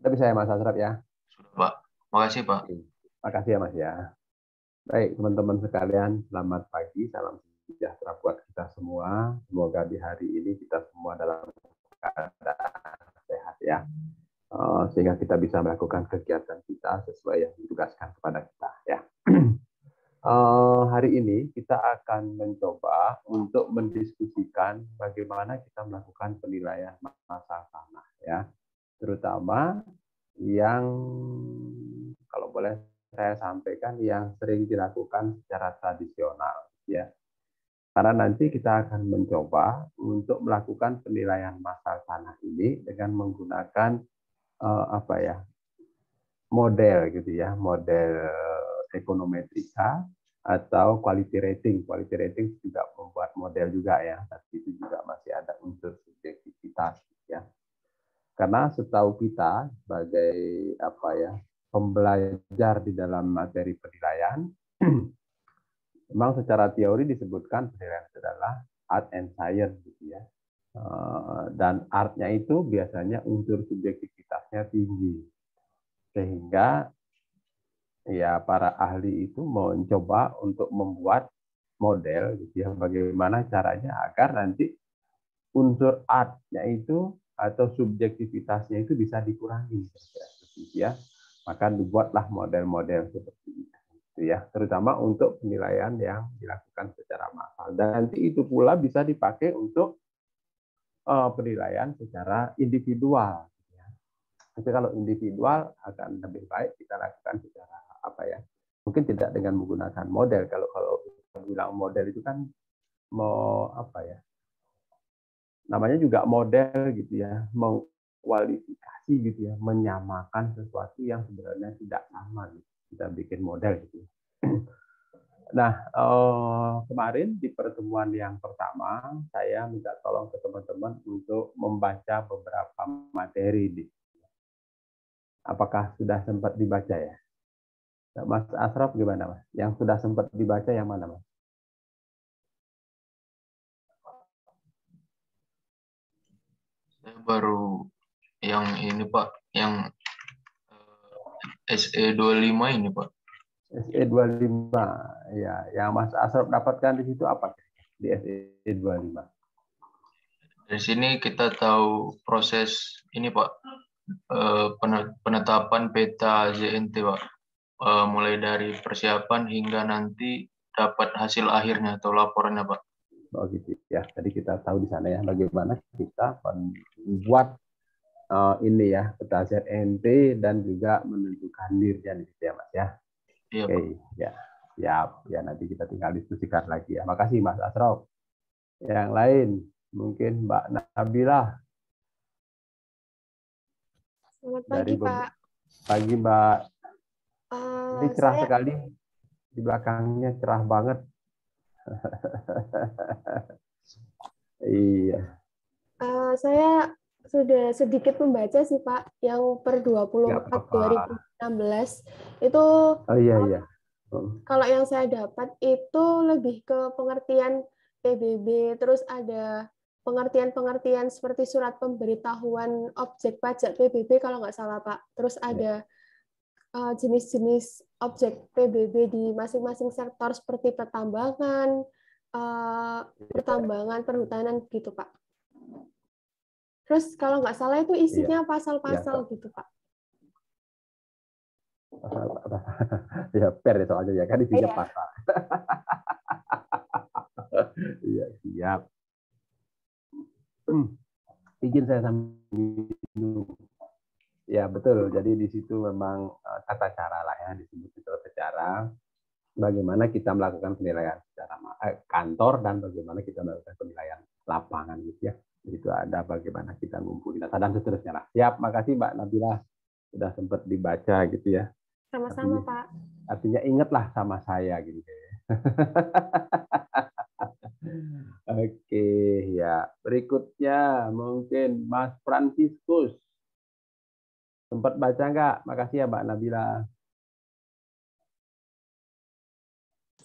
Udah bisa ya Mas Asraf ya? Sudah, Pak. Makasih, Pak. Oke. Makasih ya Mas ya. Baik, teman-teman sekalian, selamat pagi, salam sejahtera buat kita semua. Semoga di hari ini kita semua dalam keadaan sehat ya. Sehingga kita bisa melakukan kegiatan kita sesuai yang ditugaskan kepada kita ya. Hari ini kita akan mencoba untuk mendiskusikan bagaimana kita melakukan penilaian masa tanah ya, terutama yang kalau boleh saya sampaikan yang sering dilakukan secara tradisional ya. Karena nanti kita akan mencoba untuk melakukan penilaian masa tanah ini dengan menggunakan apa ya, model gitu ya, model ekonometrika atau quality rating. Quality rating juga membuat model juga ya, tapi itu juga masih ada unsur subjektivitas ya. Karena setahu kita sebagai apa ya, pembelajar di dalam materi penilaian, memang secara teori disebutkan penilaian itu adalah art and science gitu ya. Dan artnya itu biasanya unsur subjektivitasnya tinggi. Sehingga ya para ahli itu mencoba untuk membuat model gitu ya, bagaimana caranya agar nanti unsur artnya itu atau subjektivitasnya itu bisa dikurangi ya. Maka dibuatlah model-model seperti itu ya, terutama untuk penilaian yang dilakukan secara massal, dan nanti itu pula bisa dipakai untuk penilaian secara individual ya. Tapi kalau individual akan lebih baik kita lakukan secara apa ya, mungkin tidak dengan menggunakan model. Kalau kita bilang model itu kan mau apa ya, namanya juga model gitu ya, mengkualifikasi gitu ya, menyamakan sesuatu yang sebenarnya tidak sama gitu. Kita bikin model gitu. Nah, kemarin di pertemuan yang pertama saya minta tolong ke teman-teman untuk membaca beberapa materi di. Apakah sudah sempat dibaca ya? Mas Asraf gimana Mas? Yang sudah sempat dibaca yang mana Mas? Saya baru yang ini, Pak. Yang SE25 ini, Pak. SE25 ya, yang Mas Asraf dapatkan di situ apa di SE25? Dari sini kita tahu proses ini, Pak. Penetapan peta ZNT, Pak. Mulai dari persiapan hingga nanti dapat hasil akhirnya atau laporannya, Pak. Oh gitu ya. Jadi kita tahu di sana ya bagaimana kita membuat ini ya peta ZNT dan juga menentukan dirjen gitu ya Mas ya. Iya, Pak. Oke ya, siap ya, nanti kita tinggal diskusikan lagi ya. Makasih Mas Asraf. Yang lain mungkin Mbak Nabila. Selamat Dari pagi, Pak. pagi Mbak. Ini cerah Saya sekali, di belakangnya cerah banget. Iya, saya sudah sedikit membaca sih, Pak, yang per nggak 24 apa-apa. 2016 itu Oh iya iya. Oh, kalau yang saya dapat itu lebih ke pengertian PBB, terus ada pengertian-pengertian seperti surat pemberitahuan objek pajak PBB kalau nggak salah, Pak. Terus iya. ada jenis-jenis objek PBB di masing-masing sektor seperti pertambangan, pertambangan, perhutanan gitu, Pak. Terus kalau nggak salah itu Iya, isinya iya, pasal-pasal Pak. gitu, Pak. Ya per ya soalnya ya kan isinya Iya. pasal. Iya, siap. Izin saya sambil. Ya betul. Jadi di situ memang tata cara lah ya, disebut itu tata cara. Bagaimana kita melakukan penilaian secara kantor dan bagaimana kita melakukan penilaian lapangan gitu ya. Di situ ada bagaimana kita ngumpulin data dan seterusnya lah. Siap, makasih Mbak Nabila sudah sempat dibaca gitu ya. Sama-sama, Artinya, Pak. artinya ingatlah sama saya gitu ya. Oke, ya. Berikutnya mungkin Mas Franciscus. Sempat baca nggak? Makasih ya Mbak Nabila.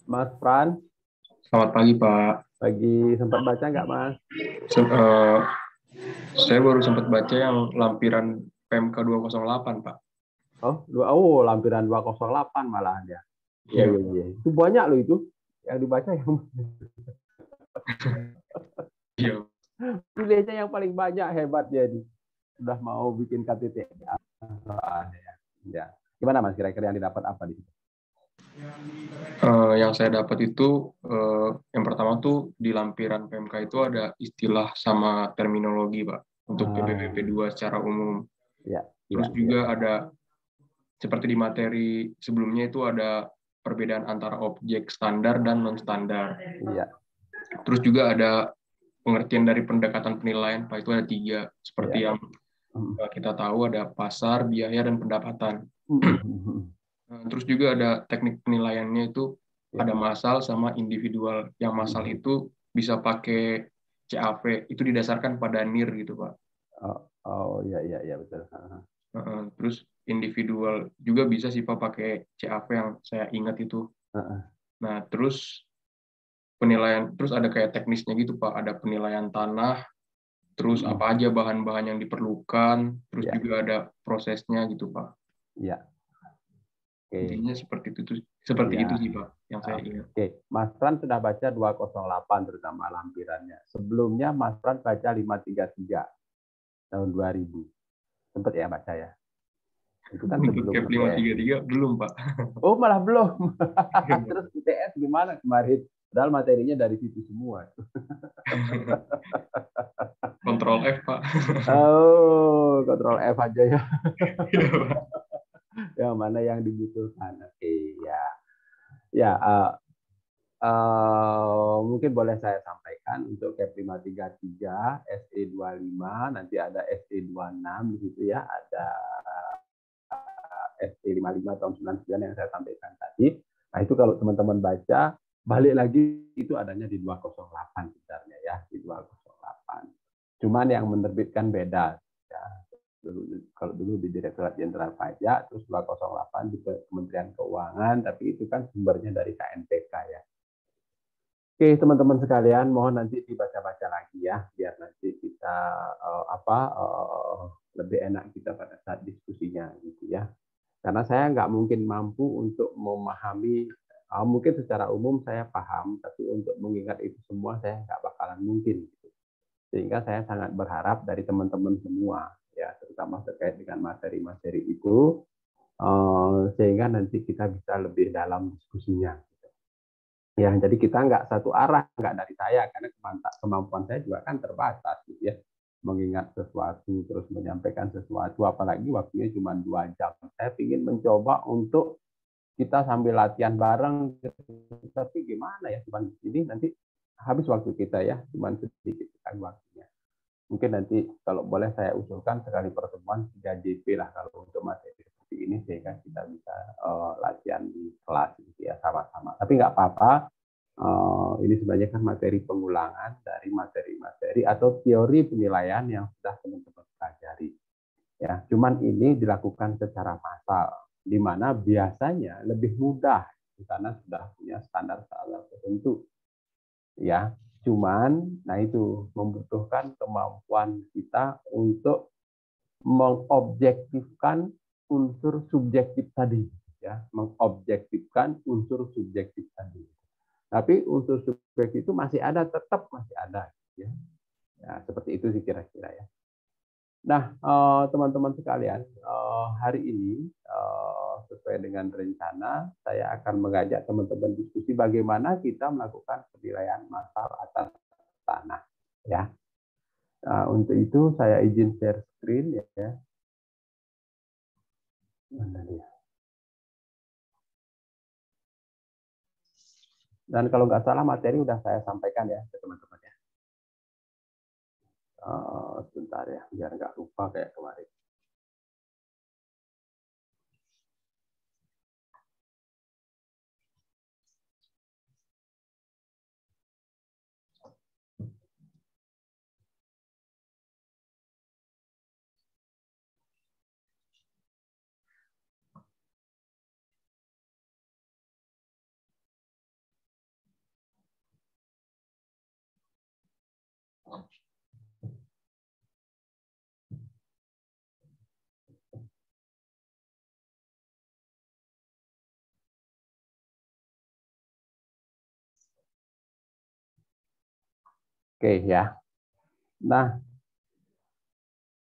Mas Fran, Selamat pagi, Pak. pagi sempat baca nggak Mas? Saya baru sempat baca yang lampiran PMK 208, Pak. Oh, lampiran 208 malahan ya. Iya. Iya. Itu banyak loh itu. Yang dibaca yang Iya. tulisnya yang paling banyak, hebat jadi. Sudah mau bikin KTT. Ya. Gimana Mas, kira-kira yang didapat apa di situ? Yang saya dapat itu, yang pertama tuh di lampiran PMK itu ada istilah sama terminologi, Pak, untuk PPPP 2 secara umum. Ya. Terus juga ada, seperti di materi sebelumnya itu ada perbedaan antara objek standar dan non-standar. Iya. Terus juga ada pengertian dari pendekatan penilaian, Pak, itu ada 3. Seperti yang kita tahu ada pasar, biaya, dan pendapatan. Terus juga ada teknik penilaiannya itu ada massal sama individual. Yang massal itu bisa pakai CAV, itu didasarkan pada NIR gitu, Pak. Iya betul. Terus individual juga bisa sih Pak pakai CAV yang saya ingat itu. Nah, terus penilaian, terus ada kayak teknisnya gitu Pak, ada penilaian tanah, terus apa aja bahan-bahan yang diperlukan, terus juga ada prosesnya gitu Pak. Iya. Intinya seperti itu sih Pak yang saya ingat. Mas Fran sudah baca 208 terutama lampirannya. Sebelumnya Mas Fran baca 533 tahun 2000. Sempat ya baca ya? Itu kan Untuk sebelum CAP 533 belum Pak. Oh, malah belum. Terus UTS gimana kemarin? Padahal materinya dari situ semua. Kontrol F Pak. Oh, kontrol F aja ya. Yang mana yang dibutuhkan? Oke, ya. Ya, mungkin boleh saya sampaikan untuk CAP 533, SE25, nanti ada SE26 di situ ya, ada SE55 tahun 99 yang saya sampaikan tadi. Nah, itu kalau teman-teman baca, balik lagi itu adanya di 208 sebenarnya ya, di 208. Cuman yang menerbitkan beda ya. Kalau dulu di Direktorat Jenderal Pajak, terus 208 di Kementerian Keuangan, tapi itu kan sumbernya dari KNPK ya. Oke, teman-teman sekalian, mohon nanti dibaca-baca lagi ya, biar nanti kita lebih enak kita pada saat diskusinya gitu ya. Karena saya nggak mungkin mampu untuk memahami, mungkin secara umum saya paham, tapi untuk mengingat itu semua saya nggak bakalan mungkin. Gitu. Sehingga saya sangat berharap dari teman-teman semua, ya terutama terkait dengan materi-materi itu, sehingga nanti kita bisa lebih dalam diskusinya. Ya, jadi kita nggak satu arah, nggak dari saya, karena kemampuan saya juga kan terbatas, gitu ya. Mengingat sesuatu, terus menyampaikan sesuatu, apalagi waktunya cuma 2 jam. Saya ingin mencoba untuk kita sambil latihan bareng, tapi gimana ya, cuma ini nanti habis waktu kita ya, cuma sedikit sekali waktunya. Mungkin nanti kalau boleh saya usulkan sekali pertemuan 3 JP lah kalau untuk materi seperti ini, sehingga kita bisa latihan di kelas gitu ya, sama-sama. Tapi nggak apa-apa, ini sebenarnya kan materi pengulangan dari materi-materi atau teori penilaian yang sudah teman-teman pelajari. Ya, cuman ini dilakukan secara massal, di mana biasanya lebih mudah karena sudah punya standar-standar tertentu. Ya, cuman, nah itu membutuhkan kemampuan kita untuk mengobjektifkan unsur subjektif tadi, ya, mengobjektifkan unsur subjektif tadi. Tapi unsur subjektif itu masih ada, tetap masih ada, ya. Ya, seperti itu sih kira-kira ya. Nah, teman-teman sekalian, hari ini sesuai dengan rencana, saya akan mengajak teman-teman diskusi bagaimana kita melakukan penilaian massal atas tanah. Ya, untuk itu saya izin share screen ya. Mana dia? Dan kalau nggak salah materi udah saya sampaikan ya ke teman-teman ya. Sebentar ya, biar nggak lupa kayak kemarin. Oke ya. Nah,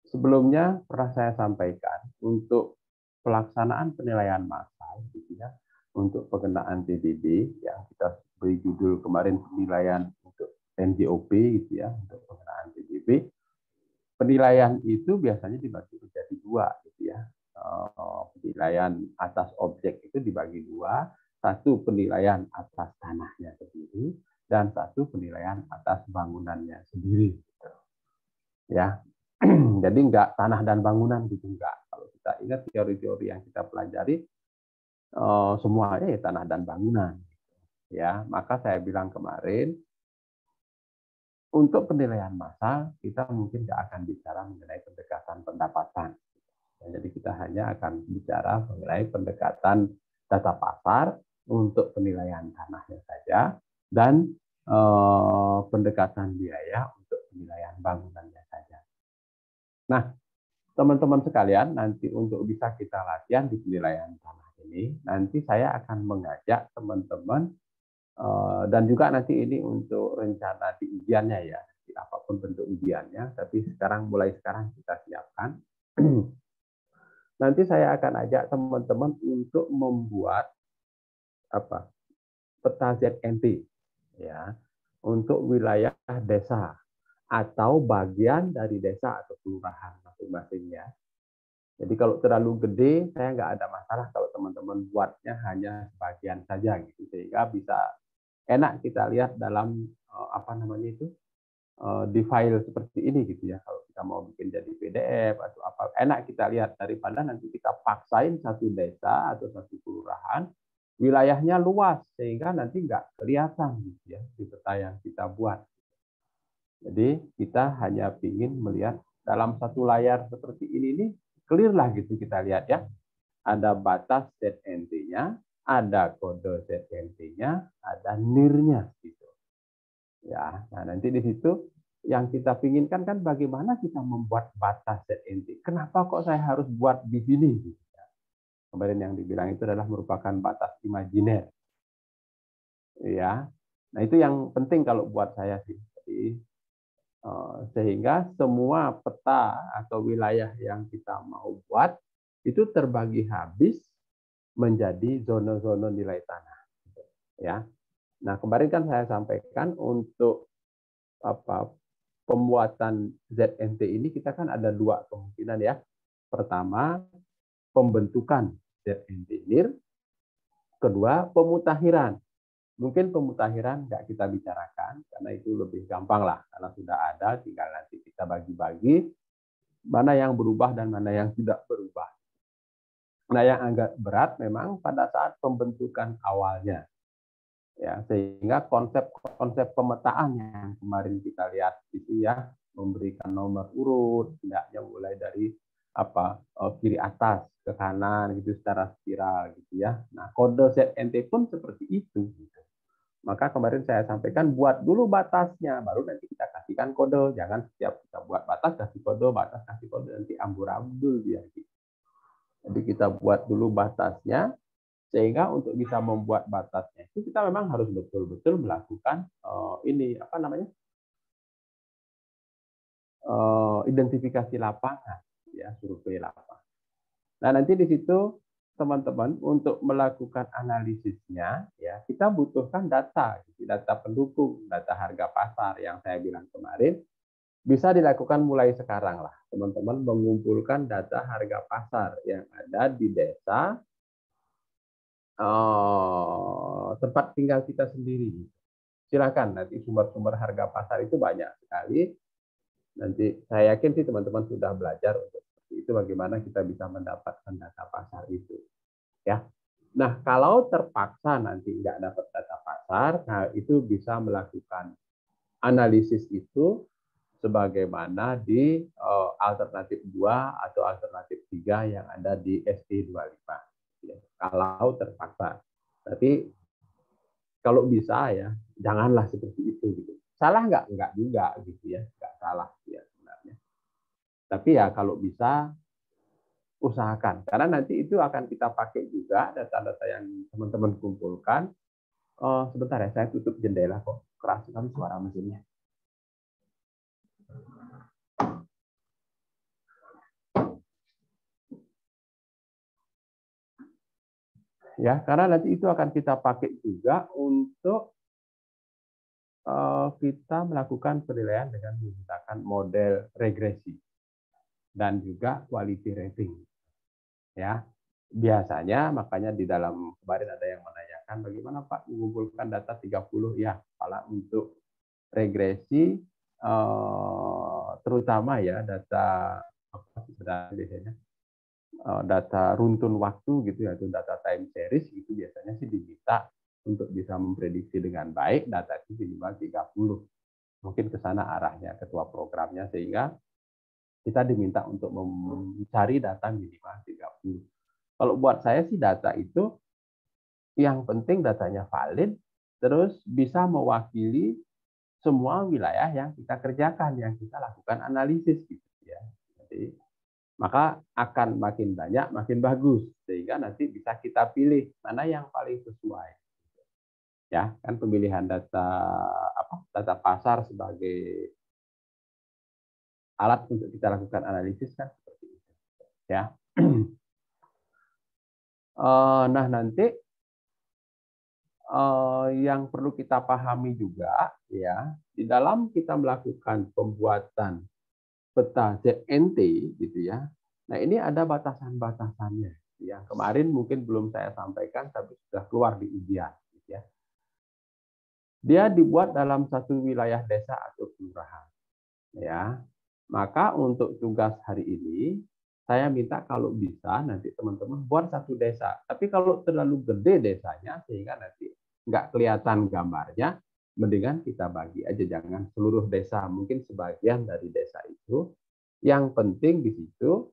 sebelumnya pernah saya sampaikan untuk pelaksanaan penilaian massal, gitu ya, untuk pengenaan PBB yang kita beri judul kemarin penilaian untuk NJOP, gitu ya, untuk pengenaan PBB. Penilaian itu biasanya dibagi menjadi dua, gitu ya. Penilaian atas objek itu dibagi dua, satu penilaian atas tanahnya sendiri dan satu penilaian atas bangunannya sendiri. Gitu. Ya, jadi enggak tanah dan bangunan gitu enggak. Kalau kita ingat teori-teori yang kita pelajari, semuanya ya tanah dan bangunan. Ya, maka saya bilang kemarin untuk penilaian massal kita mungkin nggak akan bicara mengenai pendekatan pendapatan. Jadi kita hanya akan bicara mengenai pendekatan data pasar untuk penilaian tanahnya saja dan pendekatan biaya untuk penilaian bangunannya saja. Nah, teman-teman sekalian, nanti untuk bisa kita latihan di penilaian tanah ini, nanti saya akan mengajak teman-teman dan juga nanti ini untuk rencana di ujiannya ya, apapun bentuk ujiannya, tapi mulai sekarang kita siapkan. Nanti saya akan ajak teman-teman untuk membuat peta ZNT ya untuk wilayah desa atau bagian dari desa atau kelurahan masing-masingnya. Jadi kalau terlalu gede, saya nggak ada masalah kalau teman-teman buatnya hanya sebagian saja gitu, sehingga bisa enak kita lihat dalam di file seperti ini gitu ya. Kalau kita mau bikin jadi PDF atau apa, enak kita lihat daripada nanti kita paksain satu desa atau satu kelurahan, wilayahnya luas sehingga nanti nggak kelihatan gitu ya di peta yang kita buat. Jadi kita hanya ingin melihat dalam satu layar seperti ini nih, clear lah gitu kita lihat ya. Ada batas ZNT-nya, ada kode ZNT-nya, ada NIR-nya gitu. Ya, nah nanti di situ yang kita inginkan kan bagaimana kita membuat batas ZNT. Kenapa kok saya harus buat di sini? Kemarin yang dibilang itu adalah merupakan batas imajiner. Ya, nah itu yang penting kalau buat saya sih. Jadi, sehingga semua peta atau wilayah yang kita mau buat itu terbagi habis menjadi zona-zona nilai tanah. Ya, nah kemarin kan saya sampaikan untuk pembuatan ZNT ini kita kan ada dua kemungkinan ya. Pertama, pembentukan ZNT NIR. Kedua, pemutakhiran. Mungkin pemutakhiran nggak kita bicarakan karena itu lebih gampang lah karena sudah ada, tinggal nanti kita bagi-bagi mana yang berubah dan mana yang tidak berubah. Nah, yang agak berat memang pada saat pembentukan awalnya. Ya, sehingga konsep pemetaan yang kemarin kita lihat itu ya, memberikan nomor urut, tidaknya mulai dari kiri atas ke kanan gitu secara spiral gitu ya. Nah, kode ZNT pun seperti itu. Gitu. Maka kemarin saya sampaikan buat dulu batasnya, baru nanti kita kasihkan kode. Jangan setiap kita buat batas kasih kode, batas kasih kode, nanti amburadul dia. Gitu. Jadi kita buat dulu batasnya, sehingga untuk bisa membuat batasnya itu kita memang harus betul-betul melakukan identifikasi lapangan, ya survei lapangan. Nah nanti di situ teman-teman untuk melakukan analisisnya ya kita butuhkan data pendukung, data harga pasar yang saya bilang kemarin bisa dilakukan mulai sekarang lah teman-teman mengumpulkan data harga pasar yang ada di desa tempat tinggal kita sendiri. Silakan nanti sumber-sumber harga pasar itu banyak sekali. Nanti saya yakin sih teman-teman sudah belajar untuk itu bagaimana kita bisa mendapatkan data pasar itu. Ya. Nah, kalau terpaksa nanti nggak dapat data pasar, nah itu bisa melakukan analisis itu sebagaimana di alternatif 2 atau alternatif 3 yang ada di SE25. Ya, kalau terpaksa. Tapi kalau bisa ya, janganlah seperti itu gitu. Salah nggak? Nggak juga gitu ya, nggak salah ya sebenarnya. Tapi ya kalau bisa usahakan, karena nanti itu akan kita pakai juga data-data yang teman-teman kumpulkan. Sebentar ya, saya tutup jendela kok. Keras sekali suara mesinnya. Ya, karena nanti itu akan kita pakai juga untuk kita melakukan penilaian dengan menggunakan model regresi dan juga quality rating. Ya, biasanya makanya di dalam kemarin ada yang menanyakan bagaimana Pak mengumpulkan data 30 ya, kalau untuk regresi terutama ya data apa biasanya data runtun waktu gitu ya, itu data time series itu biasanya sih diminta untuk bisa memprediksi dengan baik data itu minimal 30. Mungkin ke sana arahnya ketua programnya, sehingga kita diminta untuk mencari data minimal 30. Kalau buat saya sih data itu yang penting datanya valid, terus bisa mewakili semua wilayah yang kita kerjakan, yang kita lakukan analisis gitu ya. Jadi maka akan makin banyak, makin bagus, sehingga nanti bisa kita pilih mana yang paling sesuai. Ya, kan pemilihan data pasar sebagai alat untuk kita lakukan analisis kan seperti itu. Ya. Nah, nanti yang perlu kita pahami juga ya, di dalam kita melakukan pembuatan peta ZNT gitu ya. Nah, ini ada batasan-batasannya. Yang kemarin mungkin belum saya sampaikan, tapi sudah keluar di ujian. Gitu ya. Dia dibuat dalam satu wilayah desa atau kelurahan. Ya, maka untuk tugas hari ini, saya minta kalau bisa nanti teman-teman buat satu desa. Tapi kalau terlalu gede desanya, sehingga nanti nggak kelihatan gambarnya, mendingan kita bagi aja, jangan seluruh desa. Mungkin sebagian dari desa itu. Yang penting di situ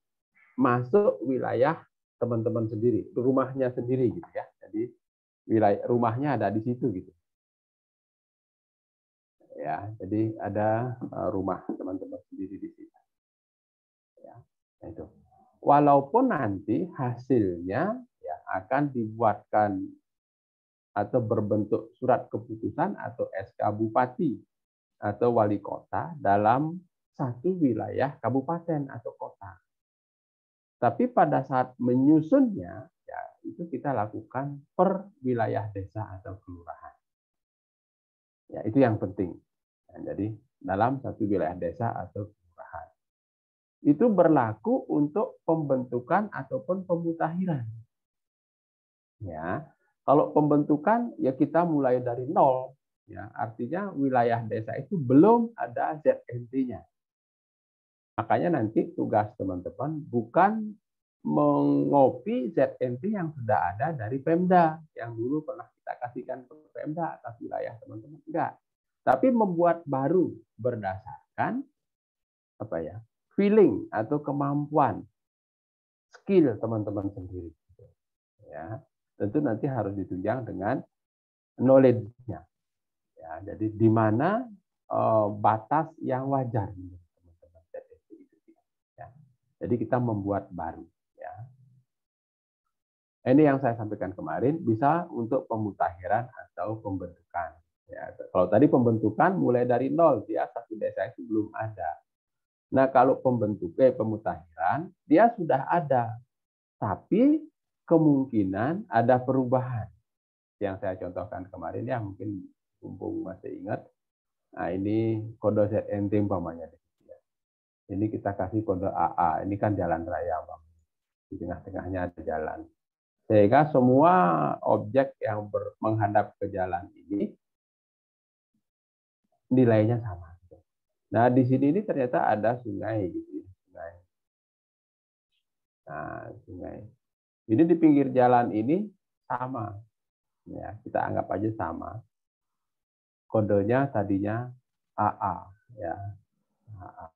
masuk wilayah teman-teman sendiri, rumahnya sendiri gitu ya. Jadi wilayah rumahnya ada di situ gitu. Ya, jadi ada rumah teman-teman sendiri di situ. Ya, itu. Walaupun nanti hasilnya ya akan dibuatkan atau berbentuk surat keputusan atau SK Bupati atau Wali Kota dalam satu wilayah kabupaten atau kota. Tapi pada saat menyusunnya, ya itu kita lakukan per wilayah desa atau kelurahan. Ya, itu yang penting. Ya, jadi dalam satu wilayah desa atau kelurahan. Itu berlaku untuk pembentukan ataupun pemutakhiran. Ya, kalau pembentukan ya kita mulai dari nol. Ya, artinya wilayah desa itu belum ada ZNT-nya. Makanya nanti tugas teman-teman bukan mengopi ZNT yang sudah ada dari Pemda, yang dulu pernah kita kasihkan ke Pemda atas wilayah teman-teman, enggak. Tapi membuat baru berdasarkan apa ya, feeling atau kemampuan, skill teman-teman sendiri. Ya, tentu nanti harus ditunjang dengan knowledge-nya. Ya, jadi di mana batas yang wajar teman-teman ZNT itu. Ya. Jadi kita membuat baru. Ya. Ini yang saya sampaikan kemarin, bisa untuk pemutakhiran atau pembentukan. Ya, kalau tadi pembentukan mulai dari nol, dia satu desa itu belum ada. Nah, kalau pemutakhiran, dia sudah ada, tapi kemungkinan ada perubahan. Yang saya contohkan kemarin ya, mungkin mumpung masih ingat. Nah, ini kode ZNT umpamanya. Ini kita kasih kode AA, ini kan jalan raya, di tengah-tengahnya ada jalan. Sehingga semua objek yang menghadap ke jalan ini nilainya sama. Nah, di sini ini ternyata ada sungai gitu. Sungai. Nah, sungai. Jadi di pinggir jalan ini sama. Ya, kita anggap aja sama. Kodenya tadinya AA, ya. AA.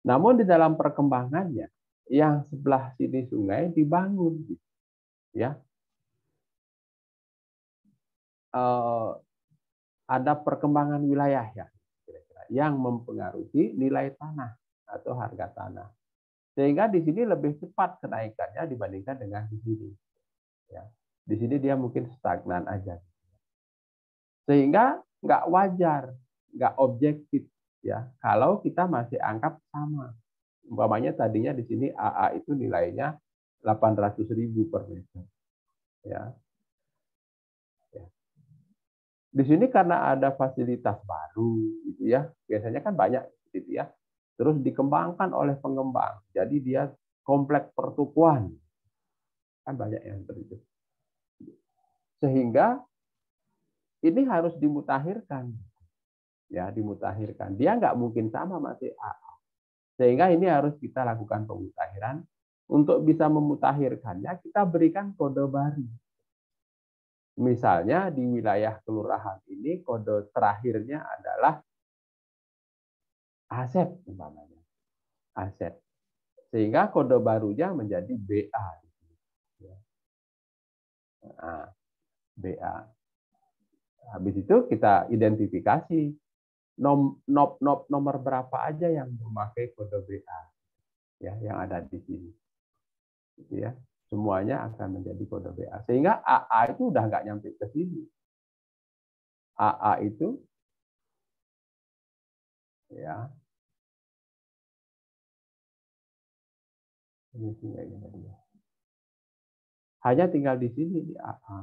Namun di dalam perkembangannya yang sebelah sini sungai dibangun gitu. Ya. Ada perkembangan wilayah ya kira-kira yang mempengaruhi nilai tanah atau harga tanah, sehingga di sini lebih cepat kenaikannya dibandingkan dengan di sini. Ya, di sini dia mungkin stagnan aja, sehingga nggak wajar, nggak objektif ya kalau kita masih anggap sama. Umpamanya tadinya di sini AA itu nilainya 800.000 per meter. Ya. Ya. Di sini karena ada fasilitas baru, gitu ya. Biasanya kan banyak, gitu ya. Terus dikembangkan oleh pengembang. Jadi dia kompleks pertukuan. Kan banyak yang seperti itu. Sehingga ini harus dimutakhirkan. Ya, dimutakhirkan. Dia nggak mungkin sama masih AA. Sehingga ini harus kita lakukan pemutakhiran. Untuk bisa memutakhirkannya, kita berikan kode baru. Misalnya di wilayah kelurahan ini kode terakhirnya adalah aset, umpamanya. Aset. Sehingga kode barunya menjadi BA. Nah, BA. Habis itu kita identifikasi nomor berapa aja yang memakai kode BA, ya, yang ada di sini. Gitu ya. Semuanya akan menjadi kode BA. Sehingga AA itu udah nggak nyampe ke sini. AA itu ya ini hanya tinggal di sini di AA.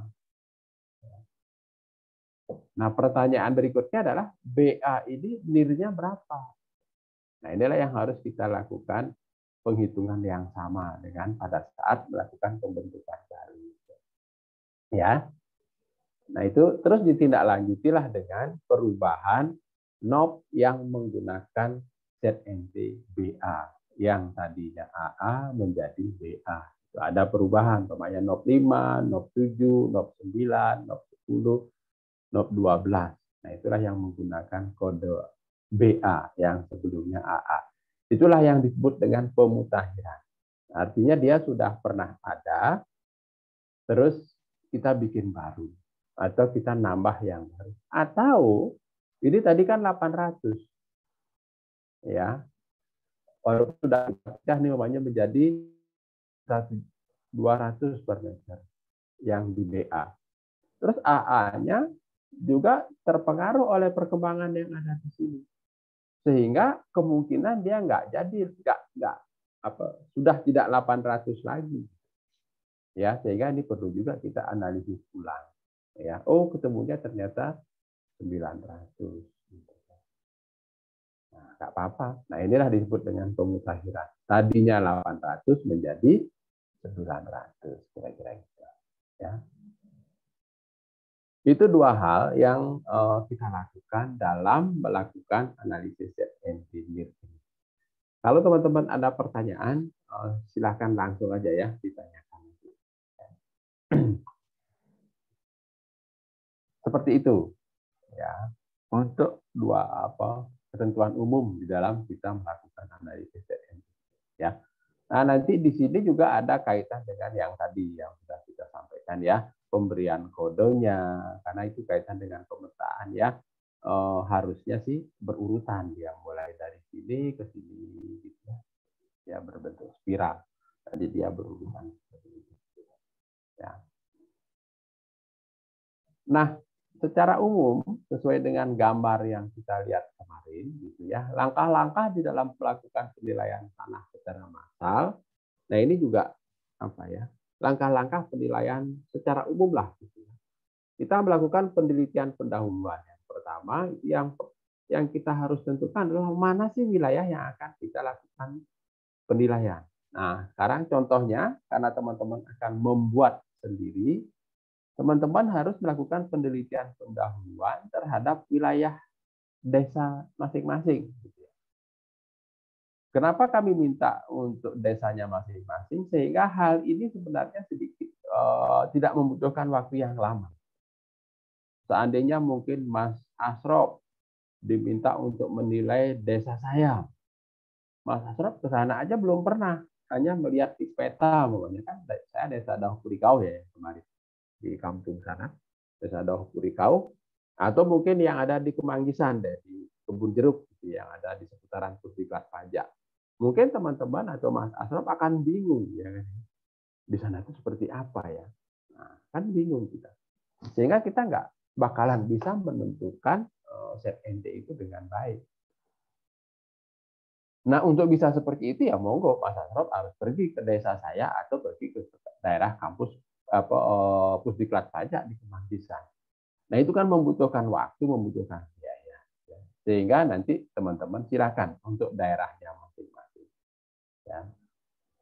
Nah, pertanyaan berikutnya adalah BA ini nilainya berapa? Nah, inilah yang harus kita lakukan penghitungan yang sama dengan pada saat melakukan pembentukan baru. Ya. Nah, itu terus ditindaklanjutilah dengan perubahan NOP yang menggunakan ZNT BA yang tadinya AA menjadi BA. Itu ada perubahan, umpamanya NOP 5, NOP 7, NOP 9, NOP 10, NOP 12. Nah, itulah yang menggunakan kode BA yang sebelumnya AA. Itulah yang disebut dengan pemutakhiran. Artinya dia sudah pernah ada, terus kita bikin baru. Atau kita nambah yang baru. Atau, ini tadi kan 800. Ya. Kalau sudah pecah nih namanya menjadi 200 per meter yang di BA. Terus AA-nya juga terpengaruh oleh perkembangan yang ada di sini. Sehingga kemungkinan dia nggak jadi, sudah tidak 800 lagi. Ya, sehingga ini perlu juga kita analisis ulang. Ya, oh ketemunya ternyata 900. Nah, nggak apa-apa. Nah, inilah disebut dengan pemutakhiran. Tadinya 800 menjadi 900, kira-kira gitu. Ya. Itu dua hal yang kita lakukan dalam melakukan analisis engineer. Kalau teman-teman ada pertanyaan, silakan langsung aja ya ditanyakan. Seperti itu, ya. Untuk dua ketentuan umum di dalam kita melakukan analisis ya. Nah, nanti di sini juga ada kaitan dengan yang tadi yang sudah kita sampaikan ya, pemberian kodenya, karena itu kaitan dengan pemetaan ya. Harusnya sih berurutan dia mulai dari sini ke sini gitu ya. Ya berbentuk spiral. Jadi dia berurutan seperti itu. Ya. Nah, secara umum sesuai dengan gambar yang kita lihat kemarin gitu ya, langkah-langkah di dalam melakukan penilaian tanah secara massal. Nah, ini juga langkah-langkah penilaian secara umum lah gitu ya. Kita melakukan penelitian pendahuluan. Yang pertama yang kita harus tentukan adalah mana sih wilayah yang akan kita lakukan penilaian. Nah, sekarang contohnya karena teman-teman akan membuat sendiri, teman-teman harus melakukan penelitian pendahuluan terhadap wilayah desa masing-masing. Kenapa kami minta untuk desanya masing-masing? Sehingga hal ini sebenarnya sedikit tidak membutuhkan waktu yang lama. Seandainya mungkin Mas Asrop diminta untuk menilai desa saya, Mas Asrop ke sana aja belum pernah, hanya melihat di peta, pokoknya kan saya desa Dauh Kurikau ya kemarin di kampung sana, desa Dauh Kurikau, atau mungkin yang ada di Kemanggisan deh, di Kebun Jeruk yang ada di seputaran Pusdiklat Pajak. Mungkin teman-teman atau Mas Asrop akan bingung ya kan, di sana itu seperti apa ya, nah, kan bingung kita, sehingga kita nggak bakalan bisa menentukan ZNT itu dengan baik. Nah, untuk bisa seperti itu ya monggo Mas Asrop harus pergi ke desa saya atau pergi ke daerah kampus pusdiklat pajak di Kemanggisan. Nah, itu kan membutuhkan waktu, membutuhkan biaya. Sehingga nanti teman-teman silakan untuk daerahnya masing-masing. Ya.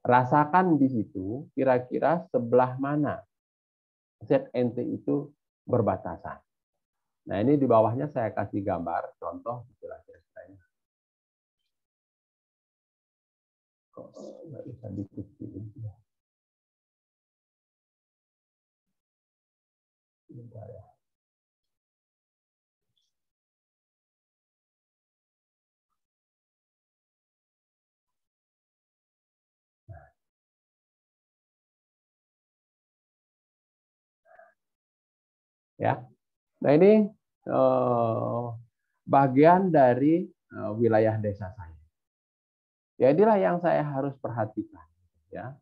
Rasakan di situ kira-kira sebelah mana ZNT itu berbatasan. Nah, ini di bawahnya saya kasih gambar, contoh kira-kira. Kok nggak bisa dikecilin ya? Bentar ya. Ya, nah ini bagian dari wilayah desa saya. Ya, inilah yang saya harus perhatikan. Ya,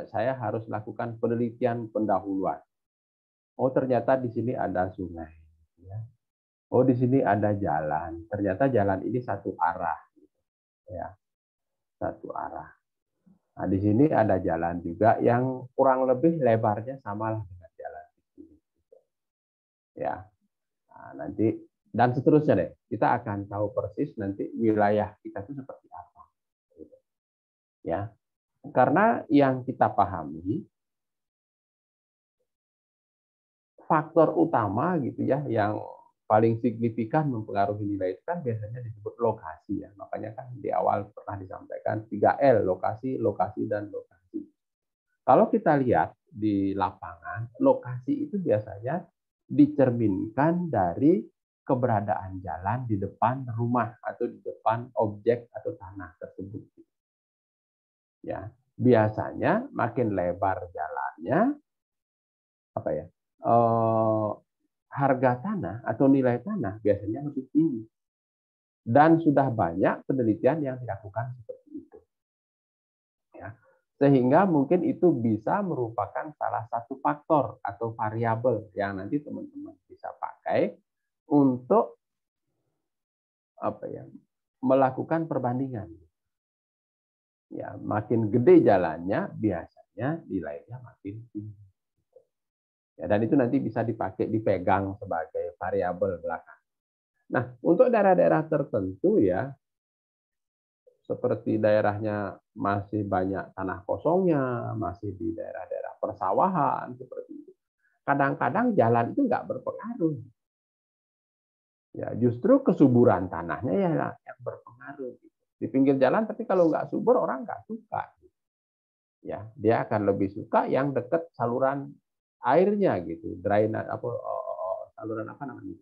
saya harus lakukan penelitian pendahuluan. Oh, ternyata di sini ada sungai. Ya. Oh, di sini ada jalan. Ternyata jalan ini satu arah. Ya, satu arah. Nah, di sini ada jalan juga yang kurang lebih lebarnya sama dengan jalan ini. Ya, nah, nanti dan seterusnya deh. Kita akan tahu persis nanti wilayah kita itu seperti apa. Ya, karena yang kita pahami faktor utama gitu ya yang paling signifikan mempengaruhi nilai itu kan biasanya disebut lokasi ya. Makanya kan di awal pernah disampaikan 3L, lokasi, lokasi dan lokasi. Kalau kita lihat di lapangan, lokasi itu biasanya dicerminkan dari keberadaan jalan di depan rumah atau di depan objek atau tanah tersebut. Ya, biasanya makin lebar jalannya, apa ya? Harga tanah atau nilai tanah biasanya lebih tinggi. Dan sudah banyak penelitian yang dilakukan seperti itu. Ya. Sehingga mungkin itu bisa merupakan salah satu faktor atau variabel yang nanti teman-teman bisa pakai untuk melakukan perbandingan. Ya, makin gede jalannya biasanya nilainya makin tinggi. Ya, dan itu nanti bisa dipegang sebagai variabel belakang. Nah, untuk daerah-daerah tertentu ya, seperti daerahnya masih banyak tanah kosongnya, masih di daerah-daerah persawahan seperti itu. Kadang-kadang jalan itu nggak berpengaruh. Ya, justru kesuburan tanahnya ya yang berpengaruh. Di pinggir jalan, tapi kalau nggak subur orang nggak suka. Ya, dia akan lebih suka yang dekat saluran airnya gitu, saluran apa namanya?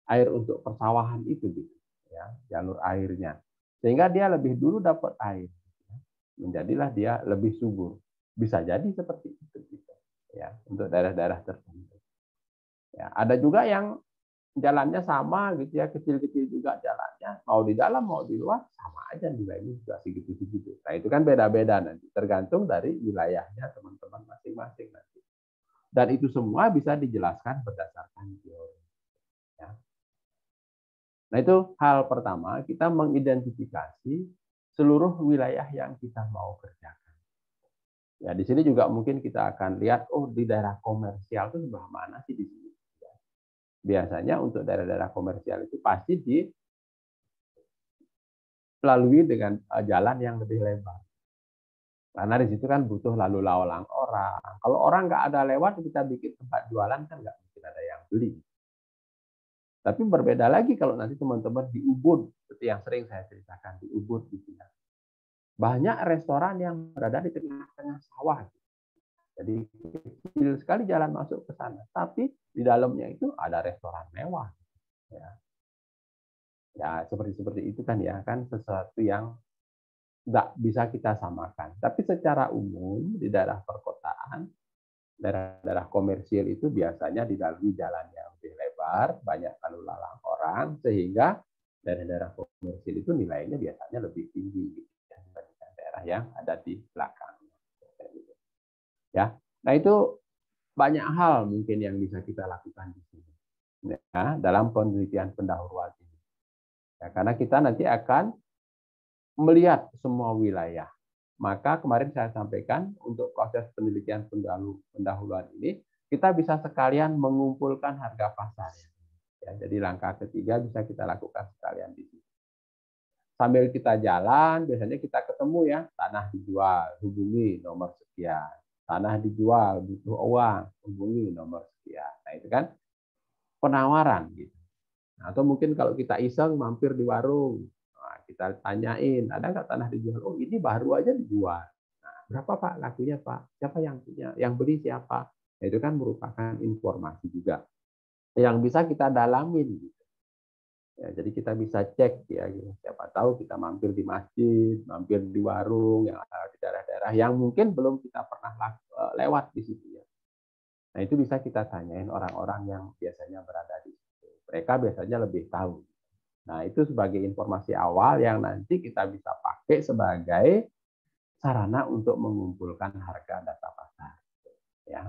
Air untuk persawahan itu gitu, ya, jalur airnya. Sehingga dia lebih dulu dapat air. Menjadilah dia lebih subur. Bisa jadi seperti itu gitu. Ya, untuk daerah-daerah tertentu. Ya, ada juga yang jalannya sama gitu ya, kecil-kecil juga jalannya, mau di dalam mau di luar sama aja nilainya juga segitu-segitu. Nah, itu kan beda-beda nanti, tergantung dari wilayahnya teman-teman masing-masing nanti. Dan itu semua bisa dijelaskan berdasarkan teori. Ya. Nah, itu hal pertama, kita mengidentifikasi seluruh wilayah yang kita mau kerjakan. Ya, di sini juga mungkin kita akan lihat, oh di daerah komersial itu sebelah mana sih di sini. Biasanya untuk daerah-daerah komersial itu pasti dilalui dengan jalan yang lebih lebar. Karena di situ kan butuh lalu lalang orang. Kalau orang nggak ada lewat, kita bikin tempat jualan kan nggak mungkin ada yang beli. Tapi berbeda lagi kalau nanti teman-teman di Ubud, seperti yang sering saya ceritakan di Ubud di sini. Banyak restoran yang berada di tengah-tengah sawah. Jadi kecil sekali jalan masuk ke sana. Tapi di dalamnya itu ada restoran mewah. Ya seperti itu kan ya, kan sesuatu yang nggak bisa kita samakan. Tapi secara umum di daerah perkotaan, daerah-daerah komersil itu biasanya dilalui jalan yang lebih lebar, banyak lalu lalang orang, sehingga daerah-daerah komersil itu nilainya biasanya lebih tinggi dibandingkan daerah yang ada di belakang. Ya, nah itu banyak hal mungkin yang bisa kita lakukan di sini ya, dalam penelitian pendahuluan ini. Ya, karena kita nanti akan melihat semua wilayah. Maka kemarin saya sampaikan untuk proses penelitian pendahuluan ini kita bisa sekalian mengumpulkan harga pasar. Ya, jadi langkah ketiga bisa kita lakukan sekalian di sini. Sambil kita jalan, biasanya kita ketemu ya, tanah dijual, hubungi nomor sekian. Tanah dijual, butuh uang, hubungi nomor sekian. Nah itu kan penawaran gitu. Atau mungkin kalau kita iseng mampir di warung, nah, kita tanyain, ada nggak tanah dijual? Oh ini baru aja dijual. Nah, berapa Pak lakunya Pak? Siapa yang punya? Yang beli siapa? Nah, itu kan merupakan informasi juga yang bisa kita dalamin. Gitu. Ya, jadi kita bisa cek ya, gitu. Siapa tahu kita mampir di masjid, mampir di warung yang ada di daerah-daerah yang mungkin belum kita pernah lewat di situ ya. Nah itu bisa kita tanyain orang-orang yang biasanya berada di situ. Mereka biasanya lebih tahu. Nah itu sebagai informasi awal yang nanti kita bisa pakai sebagai sarana untuk mengumpulkan harga data pasar. Ya.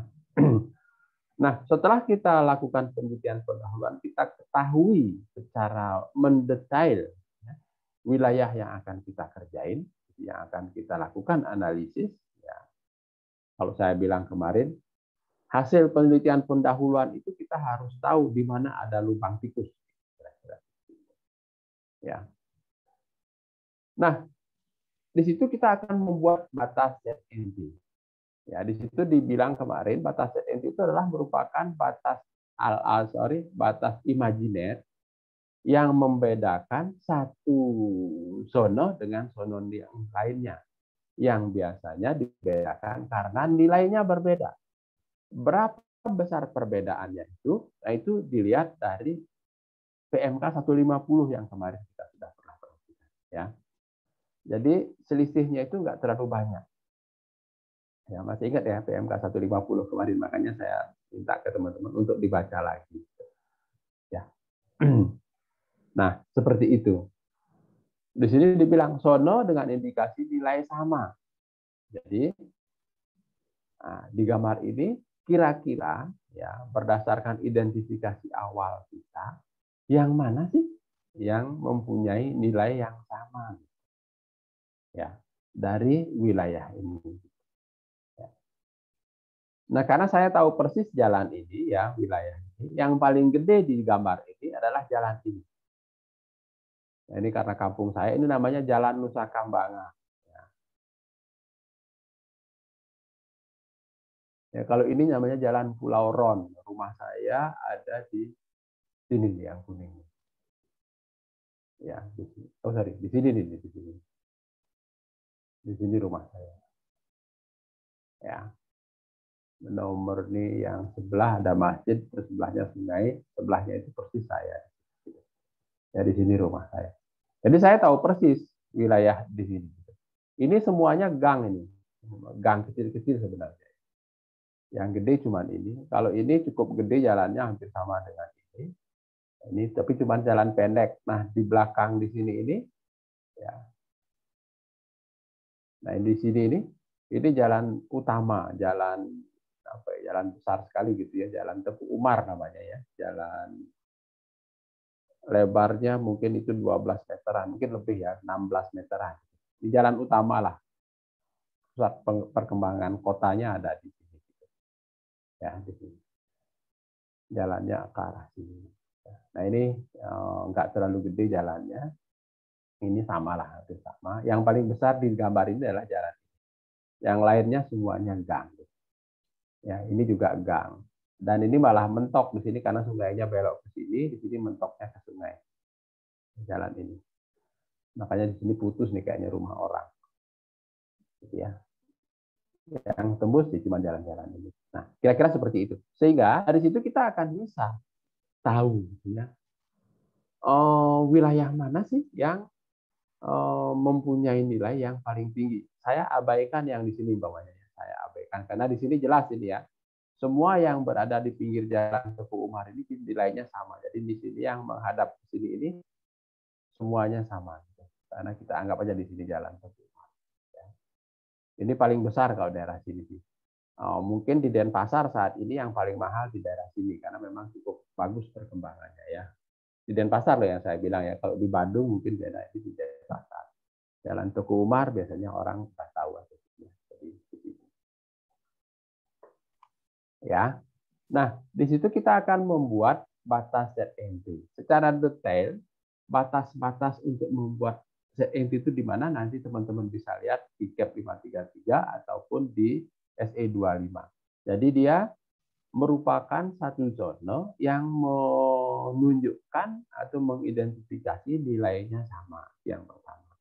Nah, setelah kita lakukan penelitian pendahuluan, kita ketahui secara mendetail ya, wilayah yang akan kita kerjain, yang akan kita lakukan analisis. Ya. Kalau saya bilang kemarin, hasil penelitian pendahuluan itu kita harus tahu di mana ada lubang tikus. Ya. Nah, di situ kita akan membuat batas ZNT. Ya, di situ dibilang kemarin batas ZNT itu adalah merupakan batas batas imajiner yang membedakan satu zona dengan zona yang lainnya, yang biasanya dibedakan karena nilainya berbeda. Berapa besar perbedaannya itu? Nah, itu dilihat dari PMK 150 yang kemarin kita sudah pernah perhatikan. Ya. Jadi selisihnya itu nggak terlalu banyak. Ya, masih ingat ya PMK 150 kemarin, makanya saya minta ke teman-teman untuk dibaca lagi. Ya. Nah, seperti itu. Di sini dibilang sono dengan indikasi nilai sama. Jadi di gambar ini kira-kira ya berdasarkan identifikasi awal kita, yang mana sih yang mempunyai nilai yang sama? Ya, dari wilayah ini. Nah, karena saya tahu persis jalan ini, ya wilayah ini, yang paling gede di gambar ini adalah jalan ini. Nah, ini karena kampung saya, ini namanya Jalan Nusa Kambangan. Ya, kalau ini namanya Jalan Pulau Ron. Rumah saya ada di sini nih, yang kuning. Ya, di sini. Oh sorry, di sini nih, di sini. Di sini rumah saya. Ya. Nomor nih yang sebelah ada masjid, terus sebelahnya sungai, sebelahnya itu persis saya. Ya di sini rumah saya. Jadi saya tahu persis wilayah di sini. Ini semuanya gang ini, gang kecil-kecil sebenarnya. Yang gede cuman ini. Kalau ini cukup gede jalannya hampir sama dengan ini. Ini tapi cuma jalan pendek. Nah di belakang di sini ini, ya. Nah di sini ini jalan utama, jalan apa ya, jalan besar sekali gitu ya, jalan Teguh Umar namanya ya, jalan lebarnya mungkin itu 12 meteran, mungkin lebih ya, 16 meteran. Di jalan utama lah, pusat perkembangan kotanya ada di sini. Ya, di sini. Jalannya ke arah sini. Nah ini nggak terlalu gede jalannya, ini sama lah, hampir sama. Yang paling besar di gambar ini adalah jalan. Yang lainnya semuanya gang. Ya, ini juga gang. Dan ini malah mentok di sini karena sungainya belok ke sini, di sini mentoknya ke sungai. Jalan ini. Makanya di sini putus nih kayaknya rumah orang. Gitu ya. Yang tembus di cuma jalan-jalan ini. Nah, kira-kira seperti itu. Sehingga dari situ kita akan bisa tahu ya. Wilayah mana sih yang mempunyai nilai yang paling tinggi. Saya abaikan yang di sini bawahnya. Saya abaikan karena di sini jelas ini ya. Semua yang berada di pinggir jalan Teguh Umar ini nilainya sama. Jadi di sini yang menghadap ke sini ini semuanya sama. Karena kita anggap aja di sini jalan Teguh Umar. Ini paling besar kalau daerah sini. Mungkin di Denpasar saat ini yang paling mahal di daerah sini karena memang cukup bagus perkembangannya ya. Di Denpasar loh yang saya bilang ya. Kalau di Bandung mungkin daerah ini di Denpasar. Jalan Tuku Umar biasanya orang sudah tahu. Ya. Nah, di situ kita akan membuat batas ZNT. Secara detail, batas-batas untuk membuat ZNT itu di mana nanti teman-teman bisa lihat di CAP 533 ataupun di SE25. Jadi dia merupakan satu zona yang menunjukkan atau mengidentifikasi nilainya sama yang pertama.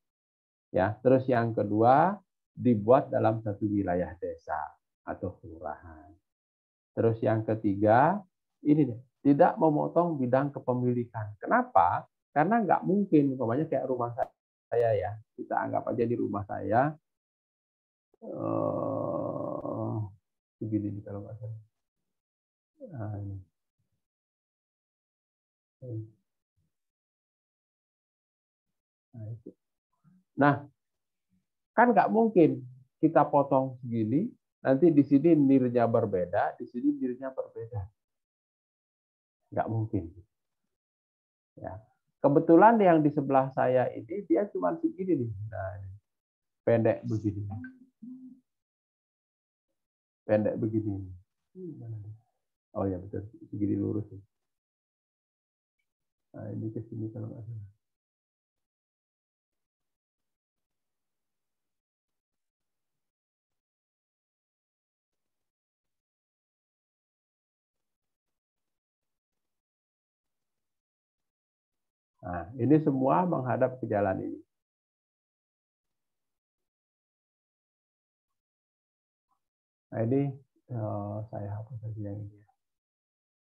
Ya, terus yang kedua dibuat dalam satu wilayah desa atau kelurahan. Terus yang ketiga, ini nih, tidak memotong bidang kepemilikan. Kenapa? Karena nggak mungkin, umpamanya kayak rumah saya ya, kita anggap aja di rumah saya, begini nih kalau nggak salah. Nah, kan nggak mungkin kita potong segini, nanti di sini nirnya berbeda, di sini nirnya berbeda. Nggak mungkin. Ya. Kebetulan yang di sebelah saya ini dia cuma segini nih. Nah, pendek begini. Pendek begini. Oh ya betul, segini lurus. Nah, ini ke sini kalau nggak salah. Nah, ini semua menghadap ke jalan ini. Nah, ini saya hapus saja yang ini.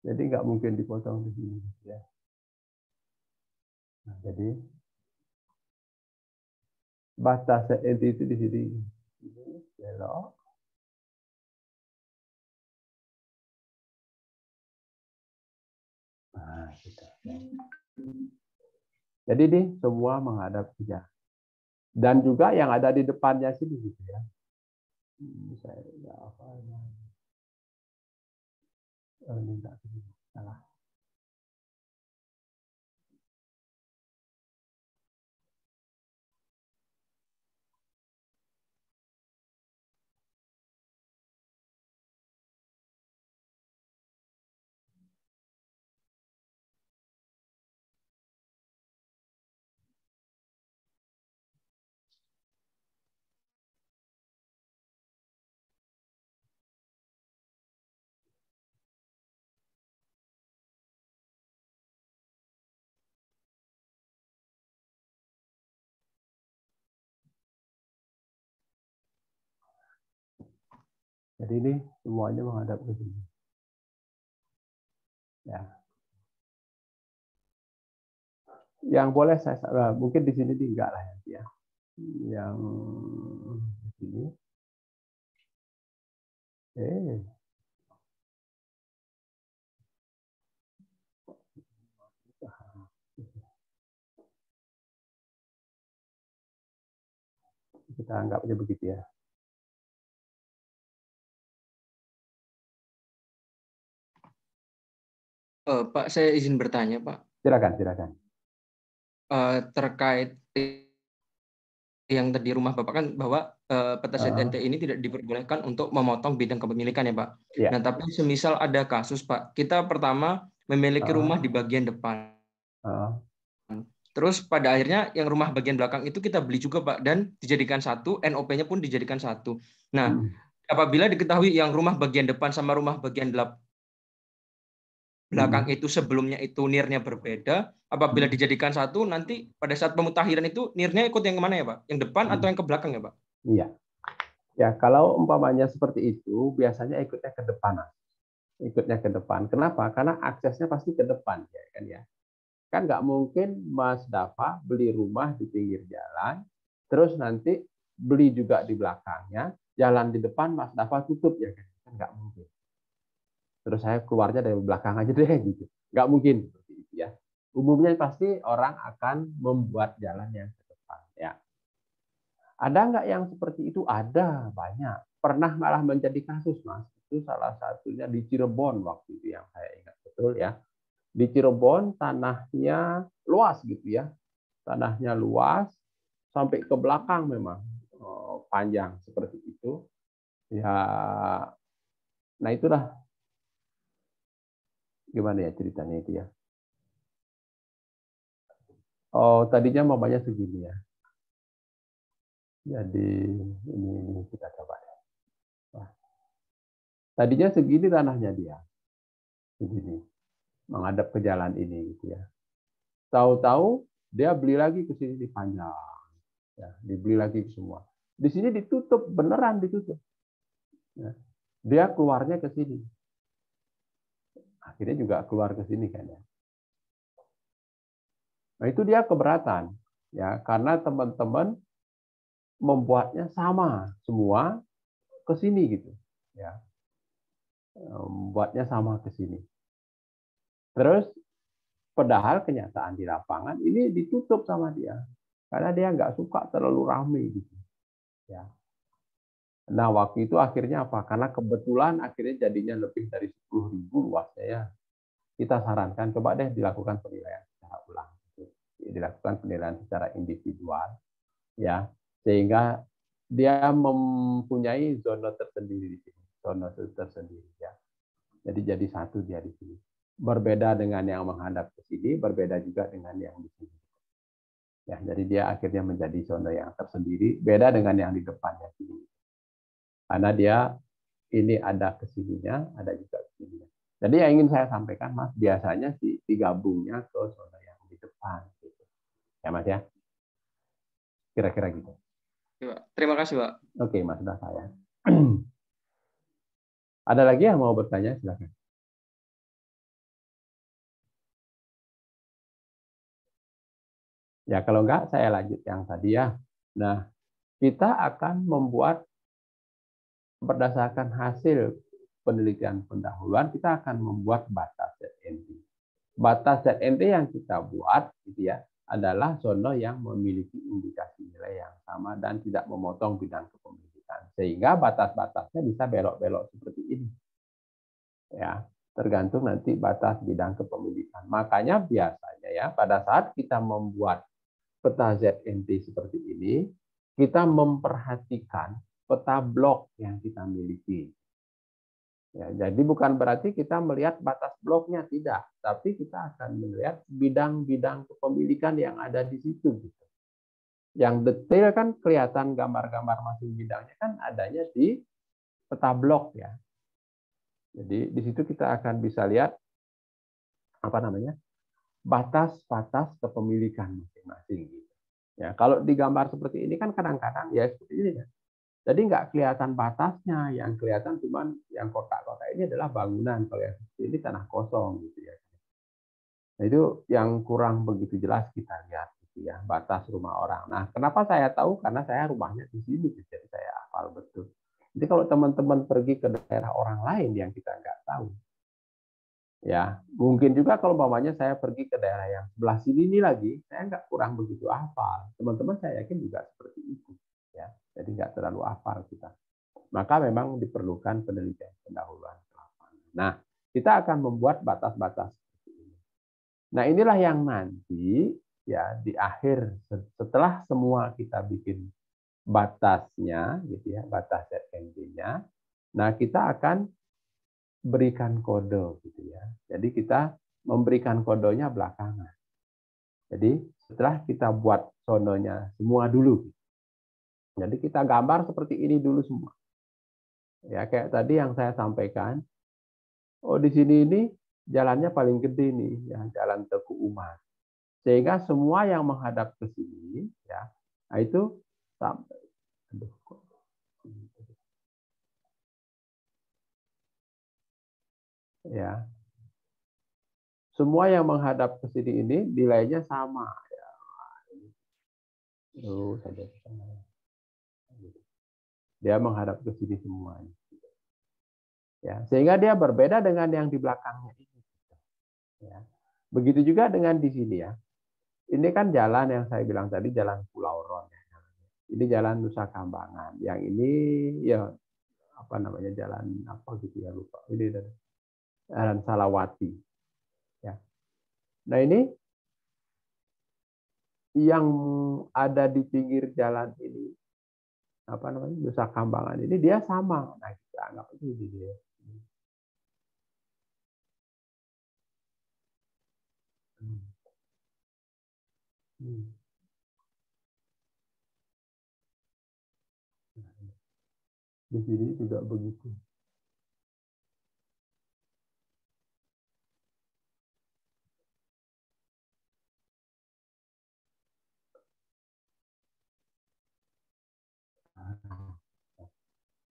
Jadi nggak mungkin dipotong di sini. Ya. Nah, jadi batas itu di sini. Ini belok. Nah, gitu. Jadi ini semua menghadap ke jalan. Dan juga yang ada di depannya sini gitu ya. Saya nggak apa ini nggak salah. Jadi ini semuanya menghadap ke sini. Ya. Yang boleh saya mungkin di sini enggak lah ya. Yang di sini. Kita anggap aja begitu ya. Pak, saya izin bertanya, Pak. Silakan, silakan. Terkait yang tadi rumah Bapak kan bahwa peta ZNT ini tidak diperbolehkan untuk memotong bidang kepemilikan ya Pak. Ya. Nah tapi semisal ada kasus Pak, kita pertama memiliki rumah di bagian depan. Terus pada akhirnya yang rumah bagian belakang itu kita beli juga Pak dan dijadikan satu, NOP-nya pun dijadikan satu. Nah apabila diketahui yang rumah bagian depan sama rumah bagian belakang itu sebelumnya itu nirnya berbeda, apabila dijadikan satu nanti pada saat pemutakhiran itu nirnya ikut yang kemana ya Pak? Yang depan atau yang ke belakang ya Pak? Iya. Ya kalau umpamanya seperti itu biasanya ikutnya ke depan. Ikutnya ke depan. Kenapa? Karena aksesnya pasti ke depan ya kan ya. Kan nggak mungkin Mas Dafa beli rumah di pinggir jalan, terus nanti beli juga di belakangnya, jalan di depan Mas Dafa tutup ya kan? Kan nggak mungkin. Terus saya keluarnya dari belakang aja deh gitu. Nggak mungkin seperti itu ya. Umumnya pasti orang akan membuat jalan yang ke depan ya. Ada nggak yang seperti itu? Ada, banyak. Pernah malah menjadi kasus, Mas. Itu salah satunya di Cirebon waktu itu yang saya ingat betul ya. Di Cirebon tanahnya luas gitu ya. Tanahnya luas, sampai ke belakang memang panjang seperti itu. Ya, nah itulah gimana ya ceritanya itu ya. Oh, tadinya mamanya segini ya. Jadi ini kita coba ya. Nah, tadinya segini tanahnya dia. Begini. Menghadap ke jalan ini gitu ya. Tahu-tahu dia beli lagi ke sini panjang. Ya, dibeli lagi semua. Di sini ditutup, beneran ditutup. Ya. Dia keluarnya ke sini. Akhirnya juga keluar ke sini kan ya. Nah, itu dia keberatan ya, karena teman-teman membuatnya sama semua ke sini gitu. Ya. Membuatnya sama ke sini. Terus padahal kenyataan di lapangan ini ditutup sama dia. Karena dia nggak suka terlalu ramai gitu. Ya. Nah, waktu itu akhirnya apa? Karena kebetulan akhirnya jadinya lebih dari 10.000 luasnya ya. Kita sarankan coba deh dilakukan penilaian secara ulang. Dilakukan penilaian secara individual ya. Sehingga dia mempunyai zona tersendiri di sini. Zona tersendiri ya. Jadi satu dia di sini. Berbeda dengan yang menghadap ke sini, berbeda juga dengan yang di sini. Ya, jadi dia akhirnya menjadi zona yang tersendiri, beda dengan yang di depannya sini. Karena dia ini ada kesininya, ada juga kesininya. Jadi yang ingin saya sampaikan, Mas, biasanya sih digabungnya ke zona yang di depan. Gitu. Ya, Mas ya? Kira-kira gitu. Terima kasih, Pak. Oke, Mas, sudah saya. Ada lagi yang mau bertanya? Silakan. Ya, kalau enggak, saya lanjut yang tadi ya. Nah, kita akan membuat berdasarkan hasil penelitian pendahuluan, kita akan membuat batas ZNT. Batas ZNT yang kita buat gitu ya, adalah zona yang memiliki indikasi nilai yang sama dan tidak memotong bidang kepemilikan. Sehingga batas-batasnya bisa belok-belok seperti ini. Ya, tergantung nanti batas bidang kepemilikan. Makanya biasanya ya, pada saat kita membuat peta ZNT seperti ini, kita memperhatikan peta blok yang kita miliki. Ya, jadi bukan berarti kita melihat batas bloknya, tidak, tapi kita akan melihat bidang-bidang kepemilikan yang ada di situ. Gitu. Yang detail kan kelihatan gambar-gambar masing bidangnya kan adanya di peta blok ya. Jadi di situ kita akan bisa lihat apa namanya batas-batas kepemilikan masing-masing. Gitu. Ya, kalau digambar seperti ini kan kadang-kadang ya seperti ini ya. Jadi nggak kelihatan batasnya, yang kelihatan cuman yang kotak-kotak ini adalah bangunan, kalau yang seperti ini tanah kosong gitu ya. Nah, itu yang kurang begitu jelas kita lihat gitu ya, batas rumah orang. Nah, kenapa saya tahu? Karena saya rumahnya di sini, jadi saya hafal betul. Jadi kalau teman-teman pergi ke daerah orang lain yang kita nggak tahu, ya mungkin juga kalau umpamanya saya pergi ke daerah yang sebelah sini ini lagi, saya nggak kurang begitu hafal. Teman-teman saya yakin juga seperti itu. Ya, jadi nggak terlalu hafal kita. Maka memang diperlukan penelitian pendahuluan ke lapangan. Nah, kita akan membuat batas-batas seperti ini. Nah, inilah yang nanti ya di akhir setelah semua kita bikin batasnya gitu ya, batas ZNT-nya. Nah, kita akan berikan kode gitu ya. Jadi kita memberikan kodenya belakangan. Jadi setelah kita buat sononya semua dulu. Jadi kita gambar seperti ini dulu semua. Ya, kayak tadi yang saya sampaikan. Oh, di sini ini jalannya paling gede nih, ya, Jalan Teguh Umar. Sehingga semua yang menghadap ke sini, ya, nah itu sampai. Ya, semua yang menghadap ke sini ini nilainya sama. Ya. Dia menghadap ke sini semuanya. Ya, sehingga dia berbeda dengan yang di belakangnya ini. Ya. Begitu juga dengan di sini ya. Ini kan jalan yang saya bilang tadi, jalan Pulau Ron. Ini jalan Nusa Kambangan. Yang ini ya apa namanya jalan apa gitu ya lupa. Ini jalan Salawati. Ya. Nah ini yang ada di pinggir jalan ini, apa namanya, Nusa Kambangan ini, dia sama. Nah, kita anggap ini dia. Di sini juga begitu.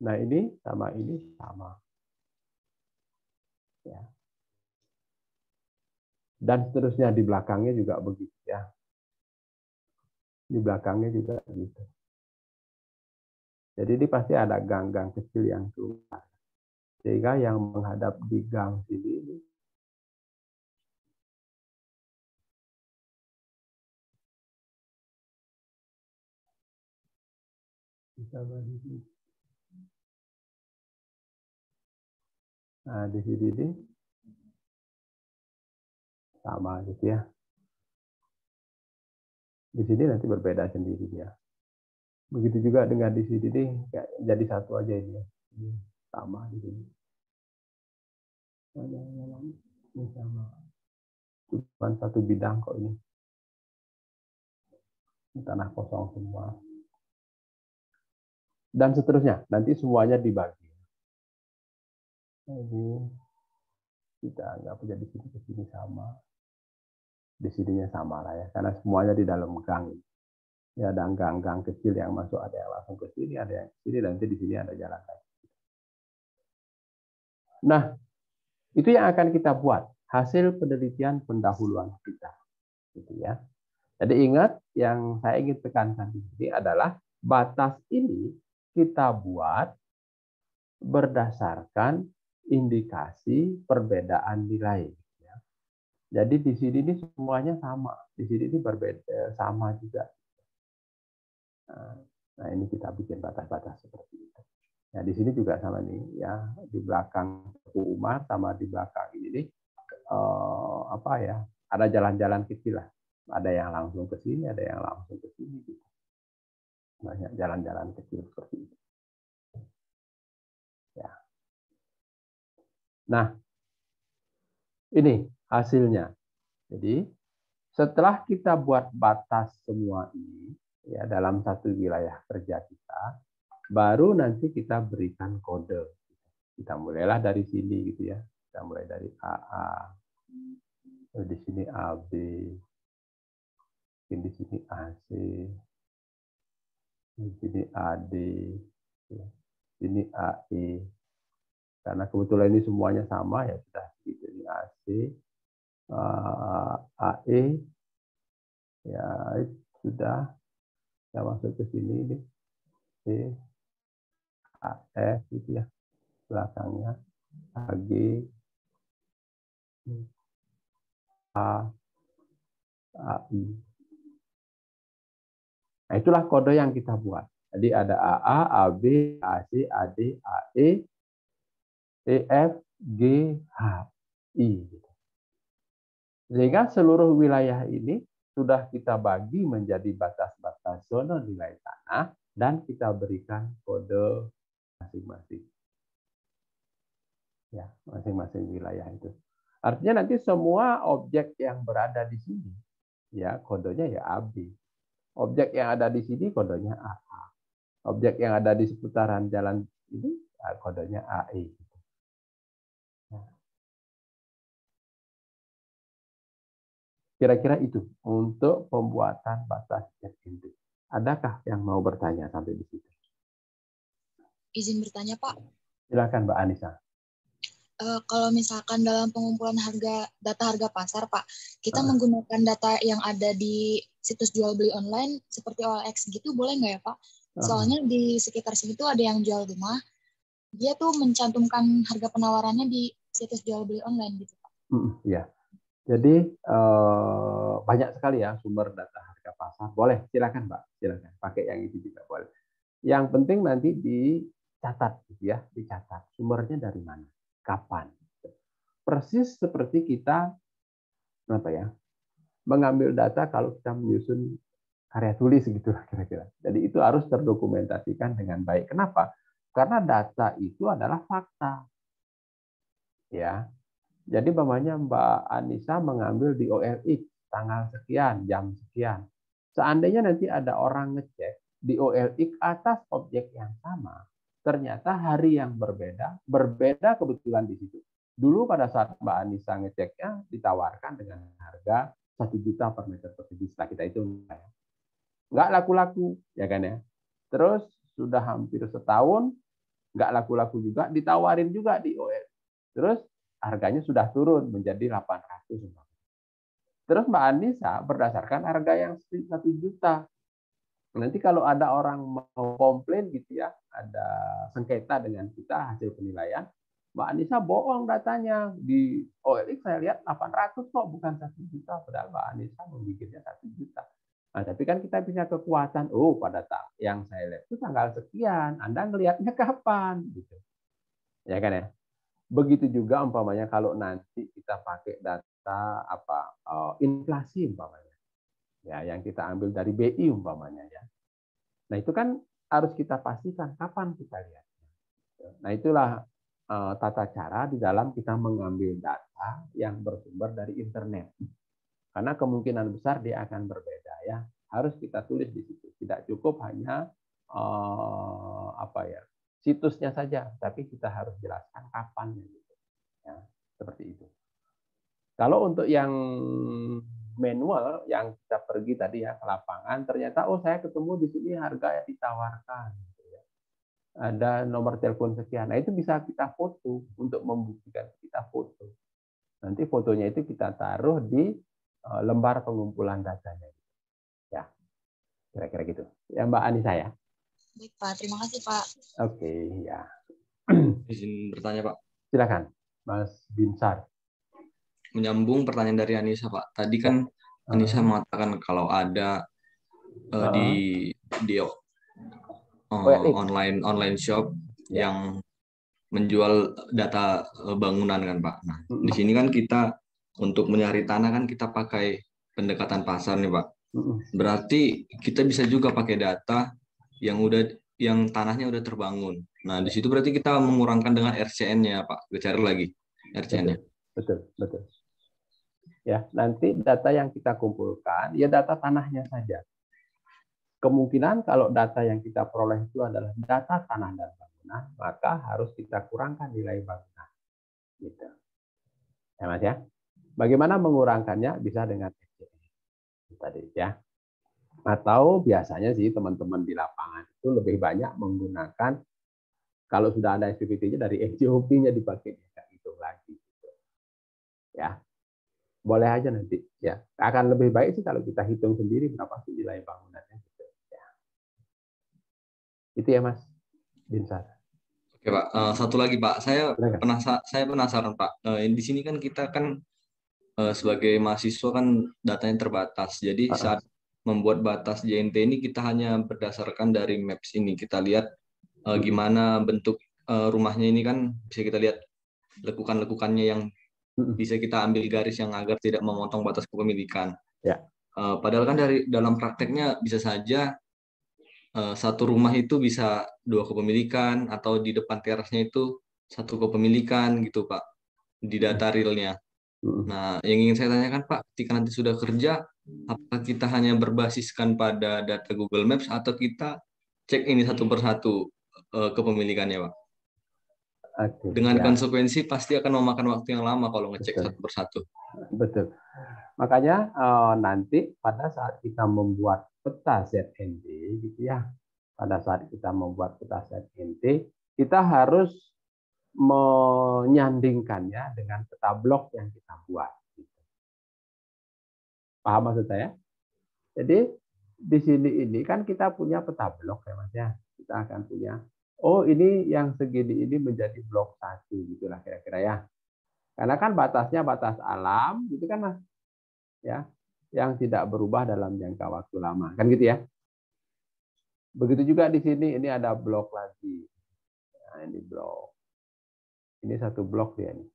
Nah, ini sama. Ya. Dan seterusnya di belakangnya juga begitu ya. Di belakangnya juga gitu. Jadi ini pasti ada gang-gang kecil yang keluar. Sehingga yang menghadap di gang sini bisa bagi. Nah, di sini ini sama gitu ya. Di sini nanti berbeda sendiri ya. Begitu juga dengan di sini nih, jadi satu aja ini ya. Ini sama di sini. Ini sama. Cuma satu bidang kok ini. Ini tanah kosong semua. Dan seterusnya, nanti semuanya dibagi. Jadi kita anggap jadi sini ke sini sama. Di sininya sama lah ya, karena semuanya di dalam gang. Ya, ada gang-gang kecil yang masuk, ada yang langsung ke sini, ada yang ke sini, dan nanti di sini ada jalan kaki. Nah, itu yang akan kita buat hasil penelitian pendahuluan kita, gitu ya. Jadi ingat, yang saya ingin tekankan di sini adalah batas ini kita buat berdasarkan indikasi perbedaan nilai. Jadi di sini ini semuanya sama, di sini ini berbeda sama juga. Nah, ini kita bikin batas-batas seperti itu. Nah, di sini juga sama nih ya, di belakang Umar sama di belakang ini apa ya? Ada jalan-jalan kecil lah. Ada yang langsung ke sini, ada yang langsung ke sini gitu. Banyak jalan-jalan kecil seperti itu. Ya. Nah, ini hasilnya. Jadi, setelah kita buat batas semua ini ya dalam satu wilayah kerja kita, baru nanti kita berikan kode. Kita mulailah dari sini gitu ya. Kita mulai dari AA. Di sini AB. Di sini AC. Di sini AD. Di sini AE. Karena kebetulan ini semuanya sama ya sudah gitu. Ini AC, AE, ya sudah. Kita masuk ke sini ini. AF gitu ya. Belakangnya AG, A, AI. Nah, itulah kode yang kita buat. Jadi ada AA, AB, AC, AD, AE, EF, G, H, I. Sehingga seluruh wilayah ini sudah kita bagi menjadi batas-batas zona nilai tanah dan kita berikan kode masing-masing. Ya, masing-masing wilayah itu. Artinya nanti semua objek yang berada di sini, ya kodenya ya AB. Objek yang ada di sini kodenya AA. Objek yang ada di seputaran jalan ini kodenya AE. Kira-kira itu untuk pembuatan batas check index. Adakah yang mau bertanya sampai di situ? Izin bertanya, Pak. Silakan, Mbak Anissa. Kalau misalkan dalam pengumpulan data harga pasar, Pak, kita menggunakan data yang ada di situs jual beli online seperti OLX gitu, boleh nggak ya, Pak? Soalnya di sekitar sini tuh ada yang jual rumah, dia tuh mencantumkan harga penawarannya di situs jual beli online gitu, Pak. Ya, jadi banyak sekali ya sumber data harga pasar. Boleh, silakan, Mbak, silakan pakai yang itu juga boleh. Yang penting nanti dicatat, gitu ya, dicatat sumbernya dari mana. Kapan? Persis seperti kita apa ya? Mengambil data kalau kita menyusun karya tulis gitu kira-kira. Jadi itu harus terdokumentasikan dengan baik. Kenapa? Karena data itu adalah fakta. Ya. Jadi umpamanya Mbak Anissa mengambil di OLX tanggal sekian, jam sekian. Seandainya nanti ada orang ngecek di OLX atas objek yang sama, ternyata hari yang berbeda kebetulan di situ. Dulu pada saat Mbak Anissa ngeceknya ditawarkan dengan harga 1 juta per meter persegi. Setelah kita itu nggak laku-laku, ya kan ya. Terus sudah hampir setahun nggak laku-laku juga, ditawarin juga di OLX. Terus harganya sudah turun menjadi 800. Terus Mbak Anissa berdasarkan harga yang 1 juta. Nanti kalau ada orang mau komplain gitu ya, ada sengketa dengan kita hasil penilaian, Mbak Anissa bohong datanya. Di OLX saya lihat 800 kok, bukan 1 juta. Padahal Mbak Anissa membikinnya 1 juta. Nah, tapi kan kita punya kekuatan, pada yang saya lihat itu tanggal sekian, Anda ngelihatnya kapan? Gitu. Ya kan ya? Begitu juga umpamanya kalau nanti kita pakai data inflasi umpamanya. Ya, yang kita ambil dari BI umpamanya ya. Nah, itu kan harus kita pastikan kapan kita lihat. Nah, itulah tata cara di dalam kita mengambil data yang bersumber dari internet. Karena kemungkinan besar dia akan berbeda ya. Harus kita tulis di situ. Tidak cukup hanya situsnya saja, tapi kita harus jelaskan kapan gitu. Ya, seperti itu. Kalau untuk yang manual yang kita pergi tadi ya ke lapangan, ternyata saya ketemu di sini harga yang ditawarkan, gitu ya. Ada nomor telepon sekian. Nah, itu bisa kita foto untuk membuktikan kita foto. Nanti fotonya itu kita taruh di lembar pengumpulan datanya. Ya, kira-kira gitu. Ya Mbak Anissa ya. Baik Pak, terima kasih Pak. Oke, ya. Izin bertanya Pak. Silakan, Mas Binsar. Menyambung pertanyaan dari Anissa Pak. Tadi kan Anissa mengatakan kalau ada di online shop yang menjual data bangunan kan Pak. Nah, di sini kan kita untuk mencari tanah kan kita pakai pendekatan pasar nih Pak. Berarti kita bisa juga pakai data yang tanahnya udah terbangun. Nah, di situ berarti kita mengurangkan dengan RCN-nya Pak. Kita cari lagi RCN-nya. Betul. Ya, nanti data yang kita kumpulkan ya data tanahnya saja. Kemungkinan kalau data yang kita peroleh itu adalah data tanah dan bangunan, maka harus kita kurangkan nilai bangunan. Gitu. Ya Mas ya. Bagaimana mengurangkannya? Bisa dengan RCN tadi ya. Atau biasanya sih teman-teman di lapangan itu lebih banyak menggunakan kalau sudah ada SPPT-nya dari SJOP-nya dipakai tidak hitung lagi. Gitu. Ya. Boleh aja nanti ya. Akan lebih baik sih kalau kita hitung sendiri berapa sih nilai bangunannya gitu. Ya. Itu ya Mas Binsar. Oke Pak, satu lagi Pak, saya penasaran Pak. Di sini kan kita kan sebagai mahasiswa kan datanya terbatas. Jadi saat membuat batas JNT ini kita hanya berdasarkan dari maps ini. Kita lihat gimana bentuk rumahnya ini kan bisa kita lihat lekukan-lekukannya yang bisa kita ambil garis yang agar tidak memotong batas kepemilikan. Ya. Padahal kan dalam prakteknya bisa saja satu rumah itu bisa 2 kepemilikan atau di depan terasnya itu 1 kepemilikan gitu Pak di data realnya. Nah, yang ingin saya tanyakan Pak, ketika nanti sudah kerja, apakah kita hanya berbasiskan pada data Google Maps atau kita cek ini satu persatu kepemilikannya Pak? Dengan konsekuensi pasti akan memakan waktu yang lama kalau ngecek satu persatu. Betul. Makanya nanti pada saat kita membuat peta ZNT gitu ya, pada saat kita membuat peta ZNT, kita harus menyandingkannya dengan peta blok yang kita buat. Gitu. Paham maksud saya? Jadi di sini ini kan kita punya peta blok ya Mas ya. Kita akan punya ini yang segini ini menjadi blok 1 gitulah kira-kira ya. Karena kan batasnya batas alam gitu kan Mas. Ya, yang tidak berubah dalam jangka waktu lama. Kan gitu ya. Begitu juga di sini ini ada blok lagi. Nah, ini blok. Ini 1 blok dia nih.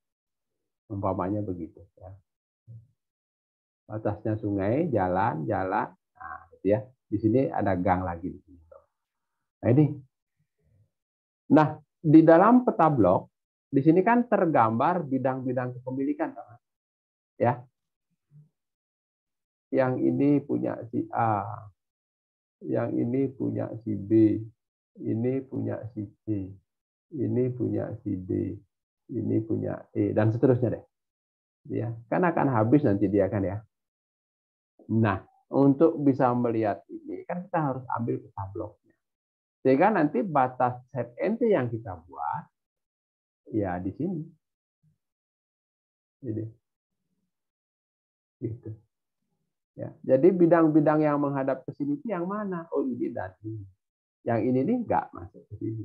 Umpamanya begitu ya. Batasnya sungai, jalan. Nah, gitu ya. Di sini ada gang lagi di sini. Nah ini. Nah, di dalam peta blok di sini kan tergambar bidang-bidang kepemilikan, ya. Yang ini punya si A, yang ini punya si B, ini punya si C, ini punya si D, ini punya E, dan seterusnya deh. Ya, kan akan habis nanti dia kan ya. Nah, untuk bisa melihat ini kan kita harus ambil peta bloknya. Sehingga nanti batas set NT yang kita buat ya di sini. Jadi gitu. Ya, jadi bidang-bidang yang menghadap ke sini itu yang mana? Oh, ini dan ini. Yang ini nih nggak masuk ke sini.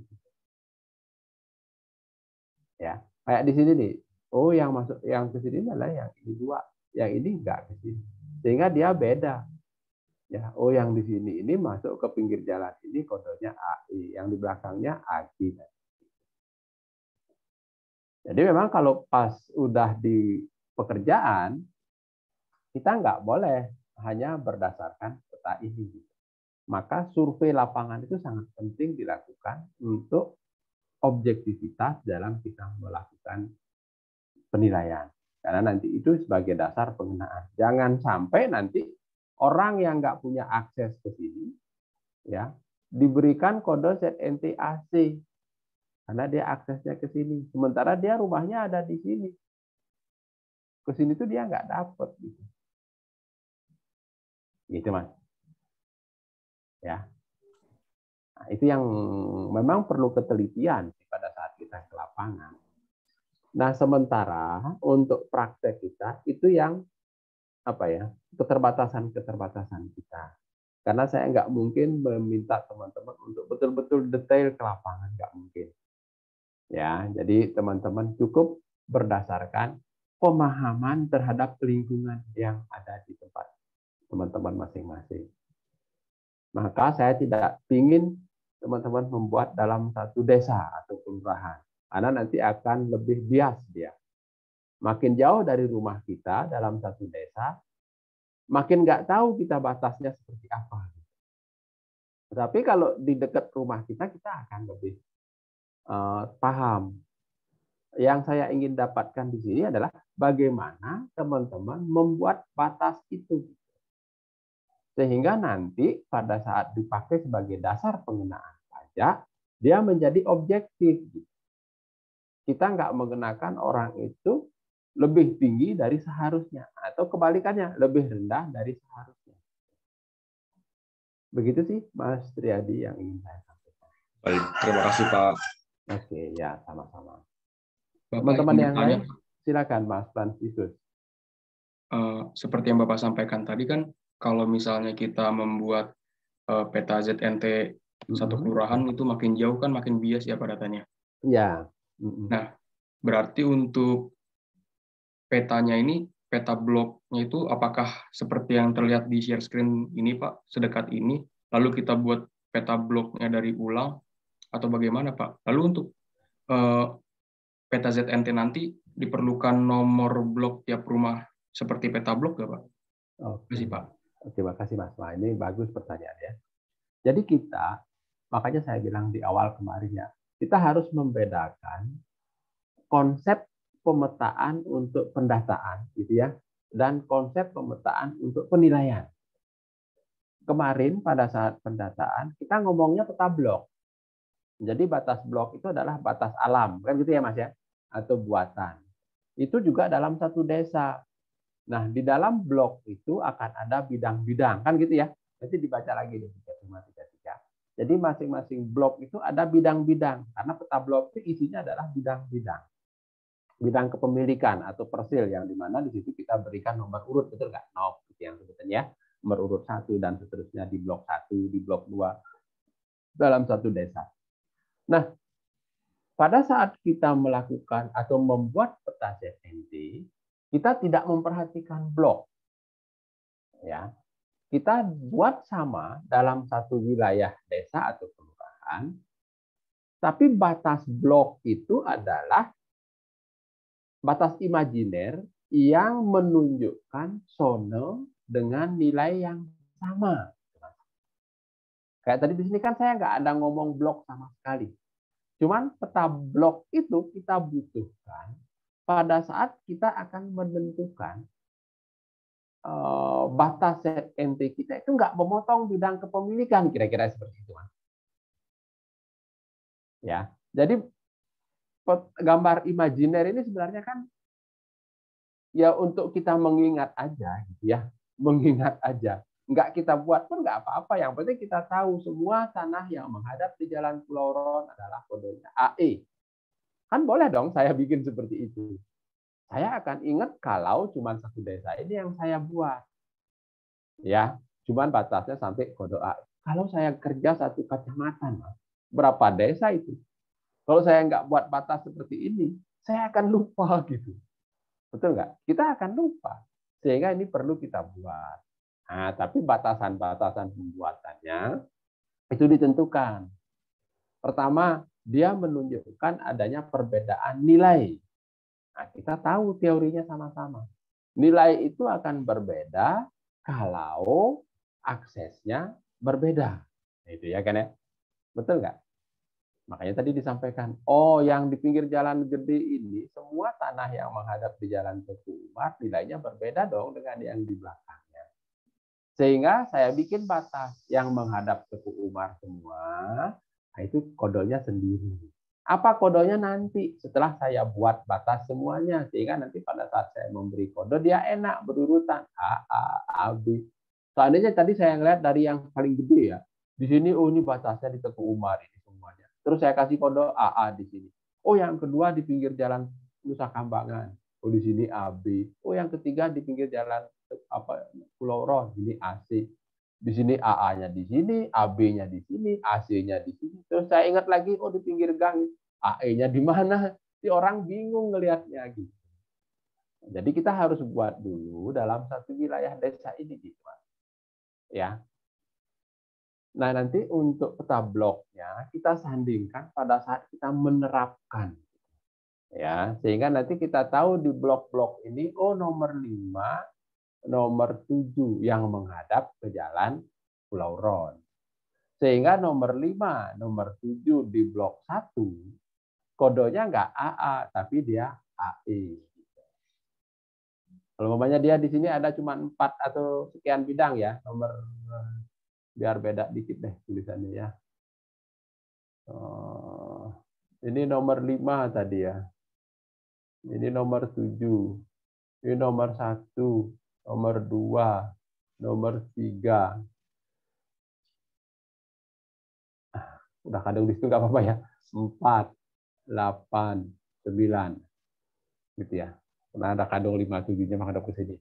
Ya, kayak di sini nih. Oh, yang masuk yang ke sini adalah yang ini dua, yang ini nggak ke sini. Sehingga dia beda. Ya, oh yang di sini ini masuk ke pinggir jalan ini kodenya AI, yang di belakangnya AG. Jadi memang kalau pas udah di pekerjaan kita nggak boleh hanya berdasarkan peta ini. Maka survei lapangan itu sangat penting dilakukan untuk objektivitas dalam kita melakukan penilaian. Karena nanti itu sebagai dasar pengenaan. Jangan sampai nanti orang yang nggak punya akses ke sini, ya diberikan kode ZNT-AC karena dia aksesnya ke sini. Sementara dia rumahnya ada di sini. Ke sini tuh dia nggak dapat. Gitu Mas. Ya. Nah, itu yang memang perlu ketelitian pada saat kita ke lapangan. Nah, sementara untuk praktek kita itu yang apa ya, keterbatasan kita. Karena saya nggak mungkin meminta teman-teman untuk betul-betul detail ke lapangan, nggak mungkin. Ya, jadi teman-teman cukup berdasarkan pemahaman terhadap lingkungan yang ada di tempat teman-teman masing-masing. Maka saya tidak ingin teman-teman membuat dalam satu desa atau kelurahan, karena nanti akan lebih bias dia. Makin jauh dari rumah kita dalam satu desa, makin nggak tahu kita batasnya seperti apa. Tetapi kalau di dekat rumah kita akan lebih paham. Yang saya ingin dapatkan di sini adalah bagaimana teman-teman membuat batas itu. Sehingga nanti pada saat dipakai sebagai dasar pengenaan pajak, dia menjadi objektif. Kita nggak mengenakan orang itu lebih tinggi dari seharusnya, atau kebalikannya, lebih rendah dari seharusnya. Begitu sih, Mas Triadi yang ingin saya sampaikan. Baik, terima kasih Pak. Oke, ya sama-sama. Bapak, Teman-teman yang lain, silakan Mas Franciscus. Seperti yang Bapak sampaikan tadi kan, kalau misalnya kita membuat peta ZNT satu kelurahan itu makin jauh kan makin bias ya Pak datanya. Ya. Nah, berarti untuk petanya ini, peta bloknya itu apakah seperti yang terlihat di share screen ini Pak, sedekat ini, lalu kita buat peta bloknya dari ulang, atau bagaimana Pak? Lalu untuk peta ZNT nanti diperlukan nomor blok tiap rumah seperti peta blok nggak Pak? Oke, Terima kasih Pak. Terima kasih Mas. Wah, ini bagus pertanyaannya. Jadi kita, makanya saya bilang di awal kemarin ya, kita harus membedakan konsep pemetaan untuk pendataan, gitu ya, dan konsep pemetaan untuk penilaian. Kemarin pada saat pendataan kita ngomongnya peta blok. Jadi batas blok itu adalah batas alam, kan gitu ya Mas ya, atau buatan. Itu juga dalam satu desa. Nah, di dalam blok itu akan ada bidang-bidang, kan gitu ya. Nanti dibaca lagi di 3533. Jadi masing-masing blok itu ada bidang-bidang, karena peta blok itu isinya adalah bidang-bidang. Bidang kepemilikan atau persil, yang dimana di situ kita berikan nomor urut, betul nggak? NOP, gitu yang sebetulnya nomor urut 1 dan seterusnya di blok 1, di blok 2, dalam satu desa. Nah, pada saat kita melakukan atau membuat peta ZNT, kita tidak memperhatikan blok. Ya. Kita buat sama dalam satu wilayah desa atau kelurahan, tapi batas blok itu adalah batas imajiner yang menunjukkan zona dengan nilai yang sama. Kayak tadi di sini kan saya nggak ada ngomong blok sama sekali. Cuman peta blok itu kita butuhkan pada saat kita akan menentukan batas ZNT kita itu nggak memotong bidang kepemilikan, kira-kira seperti itu, Mas. Ya, jadi gambar imajiner ini sebenarnya kan ya untuk kita mengingat aja, gitu ya, mengingat aja. Nggak kita buat pun nggak apa-apa. Yang penting kita tahu semua tanah yang menghadap di Jalan Pulau Ron adalah kodenya AE. Kan boleh dong saya bikin seperti itu. Saya akan ingat kalau cuma satu desa ini yang saya buat. Ya, cuman batasnya sampai kode A. Kalau saya kerja satu kecamatan, Mas, berapa desa itu? Kalau saya nggak buat batas seperti ini, saya akan lupa gitu. Betul nggak? Kita akan lupa. Sehingga ini perlu kita buat. Nah, tapi batasan-batasan pembuatannya itu ditentukan. Pertama, dia menunjukkan adanya perbedaan nilai. Nah, kita tahu teorinya sama-sama. Nilai itu akan berbeda kalau aksesnya berbeda. Itu ya kan ya? Betul nggak? Makanya tadi disampaikan, oh yang di pinggir jalan gede ini, semua tanah yang menghadap di Jalan Teguh Umar nilainya berbeda dong dengan yang di belakangnya. Sehingga saya bikin batas yang menghadap Teguh Umar semua, nah itu kodenya sendiri. Apa kodenya nanti setelah saya buat batas semuanya, sehingga nanti pada saat saya memberi kode dia enak berurutan A, A, B. Seandainya tadi saya ngeliat dari yang paling gede ya, di sini oh ini batasnya di Teguh Umar ini semuanya. Terus saya kasih kode AA di sini. Oh yang kedua di pinggir jalan Nusa Kambangan. Oh di sini AB. Oh yang ketiga di pinggir jalan Pulau Ron, ini AC. Di sini AA-nya di sini, AB-nya di sini, AC-nya di sini. Terus saya ingat lagi, oh di pinggir gang, AE-nya di mana? Si orang bingung ngelihatnya gitu. Jadi kita harus buat dulu dalam satu wilayah desa ini gitu, Mas. Ya. Nah, nanti untuk peta bloknya kita sandingkan pada saat kita menerapkan. Ya, sehingga nanti kita tahu di blok-blok ini oh nomor 5 nomor 7 yang menghadap ke Jalan Pulau Ron. Sehingga nomor 5, nomor 7 di blok 1, kodenya nggak AA, tapi dia AE. Kalau umpamanya dia di sini ada cuma 4 atau sekian bidang ya, nomor biar beda dikit deh tulisannya ya. Ini nomor 5 tadi ya. Ini nomor 7. Ini nomor 1. Nomor 2, nomor 3. Udah kadang di situ nggak apa-apa ya. 4, 8, 9. Gitu ya. Karena ada kadang 5, 7-nya menghadap ke sini.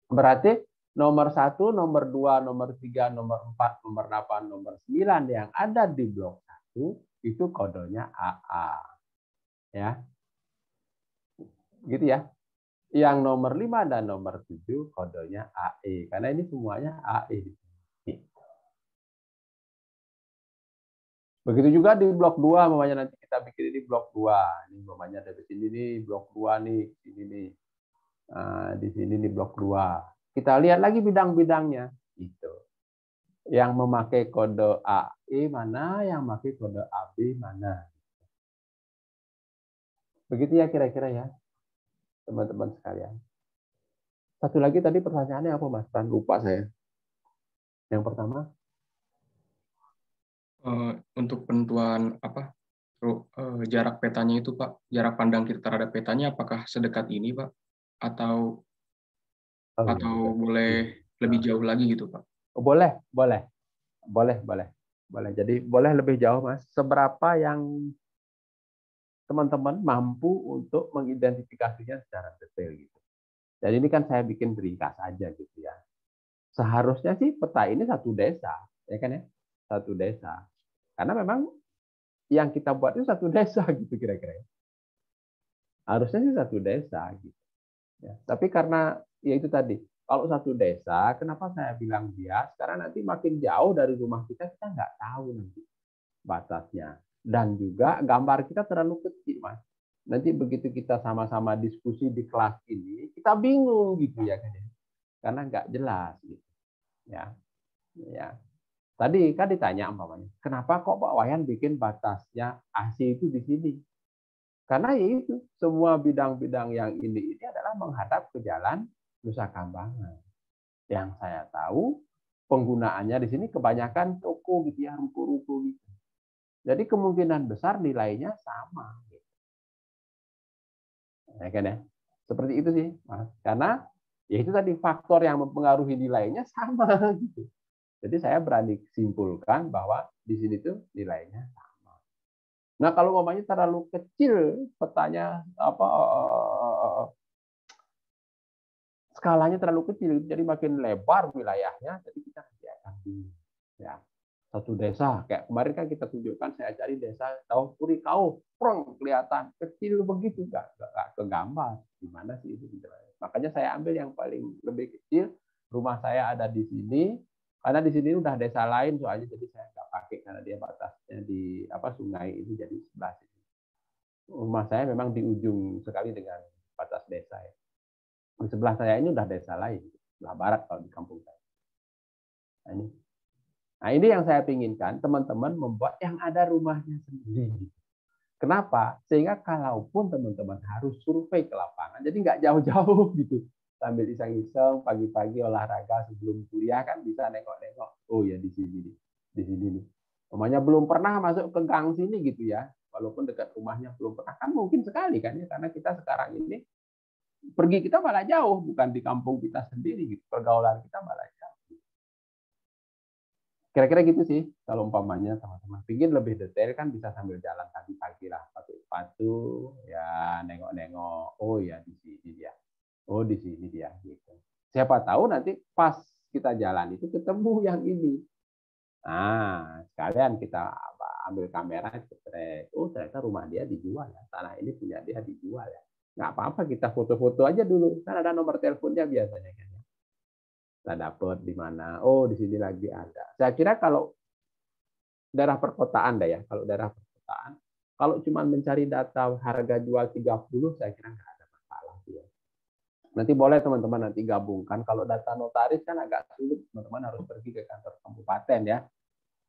Berarti nomor 1, nomor 2, nomor 3, nomor 4, nomor 8, nomor 9 yang ada di blok 1 itu kodenya AA. Ya. Gitu ya. Yang nomor 5 dan nomor 7 kodenya AE. Karena ini semuanya AE. Begitu juga di blok 2, namanya nanti kita bikin ini blok 2. Ini namanya dari sini nih blok 2 nih, ini nih. Nah, di sini nih blok 2. Kita lihat lagi bidang-bidangnya gitu. Yang memakai kode AE mana, yang memakai kode AB mana. Begitu ya kira-kira ya, teman-teman sekalian. Satu lagi tadi pertanyaannya apa, Mas? Lupa saya. Yang pertama untuk penentuan apa jarak petanya itu, Pak, jarak pandang kita terhadap petanya apakah sedekat ini, Pak, atau boleh lebih jauh lagi gitu, Pak? Boleh. Jadi boleh lebih jauh, Mas. Seberapa yang teman-teman mampu untuk mengidentifikasinya secara detail gitu. Jadi ini kan saya bikin ringkas aja gitu ya. Seharusnya sih peta ini satu desa, ya kan ya? Satu desa. Karena memang yang kita buat itu satu desa gitu kira-kira. Harusnya sih satu desa gitu. Ya. Tapi karena ya itu tadi, kalau satu desa, kenapa saya bilang bias? Karena nanti makin jauh dari rumah kita nggak tahu nanti batasnya. Dan juga gambar kita terlalu kecil, Mas. Nanti begitu kita sama-sama diskusi di kelas ini, kita bingung gitu ya kan ya. Karena nggak jelas gitu. Ya. Tadi kan ditanya umpamanya, kenapa kok Pak Wayan bikin batasnya AC itu di sini? Karena yaitu semua bidang-bidang yang ini adalah menghadap ke jalan Nusa Kambangan. Yang saya tahu penggunaannya di sini kebanyakan toko gitu ya, ruko-ruko gitu. Jadi kemungkinan besar nilainya sama. Ya kan ya? Seperti itu sih, Mas. Karena ya itu tadi faktor yang mempengaruhi nilainya sama gitu. Jadi saya berani simpulkan bahwa di sini tuh nilainya sama. Nah, kalau umpamanya terlalu kecil petanya skalanya terlalu kecil, jadi makin lebar wilayahnya, jadi kita nanti akan ya satu desa kayak kemarin kan kita tunjukkan, saya cari desa tahu Puri Kau, prong kelihatan kecil begitu, nggak kegambar gimana sih itu. Makanya saya ambil yang paling lebih kecil, rumah saya ada di sini, karena di sini udah desa lain soalnya, jadi saya nggak pakai karena dia batasnya di sungai itu jadi sebelah sini. Rumah saya memang di ujung sekali dengan batas desa ya. Di sebelah saya ini udah desa lain, sebelah barat kalau di kampung saya. Nah ini yang saya inginkan, teman-teman membuat yang ada rumahnya sendiri. Kenapa? Sehingga kalaupun teman-teman harus survei ke lapangan, jadi nggak jauh-jauh gitu. Sambil iseng-iseng pagi-pagi olahraga sebelum kuliah kan bisa nengok-nengok. Oh ya di sini nih. Namanya belum pernah masuk ke gang sini gitu ya. Walaupun dekat rumahnya belum pernah, kan mungkin sekali kan ya, karena kita sekarang ini pergi kita malah jauh, bukan di kampung kita sendiri gitu. Pergaulan kita malah jauh. Kira-kira gitu sih kalau umpamanya teman-teman pingin lebih detail kan bisa sambil jalan pagi-pagi lah, pakai sepatu ya, nengok-nengok, oh ya di sini dia, oh di sini dia gitu. Siapa tahu nanti pas kita jalan itu ketemu yang ini. Nah sekalian kita ambil kamera, oh ternyata rumah dia dijual ya, tanah ini punya dia dijual ya. Nggak apa-apa, kita foto-foto aja dulu, kan ada nomor teleponnya biasanya kan. Kita dapat di mana, oh di sini lagi ada. Saya kira kalau daerah perkotaan ya, kalau daerah perkotaan, kalau cuma mencari data harga jual 30, saya kira nggak ada masalah. Ya. Nanti boleh teman-teman nanti gabungkan, kalau data notaris kan agak sulit, teman-teman harus pergi ke kantor kabupaten ya,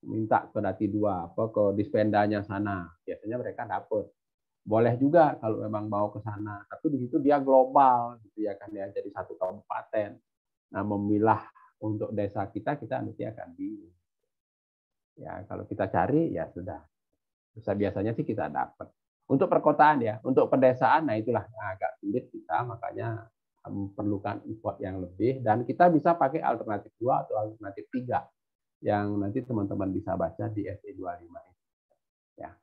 minta ke Dati 2, ke dispendanya sana, biasanya mereka dapat. Boleh juga kalau memang mau ke sana, tapi di situ dia global gitu ya kan ya, jadi satu kabupaten. Nah, memilah untuk desa kita nanti akan bingung. Ya, kalau kita cari ya sudah. Biasanya sih kita dapat. Untuk perkotaan ya, untuk pedesaan nah itulah agak sulit kita, makanya memerlukan import yang lebih, dan kita bisa pakai alternatif 2 atau alternatif 3 yang nanti teman-teman bisa baca di SE25 ini. Ya.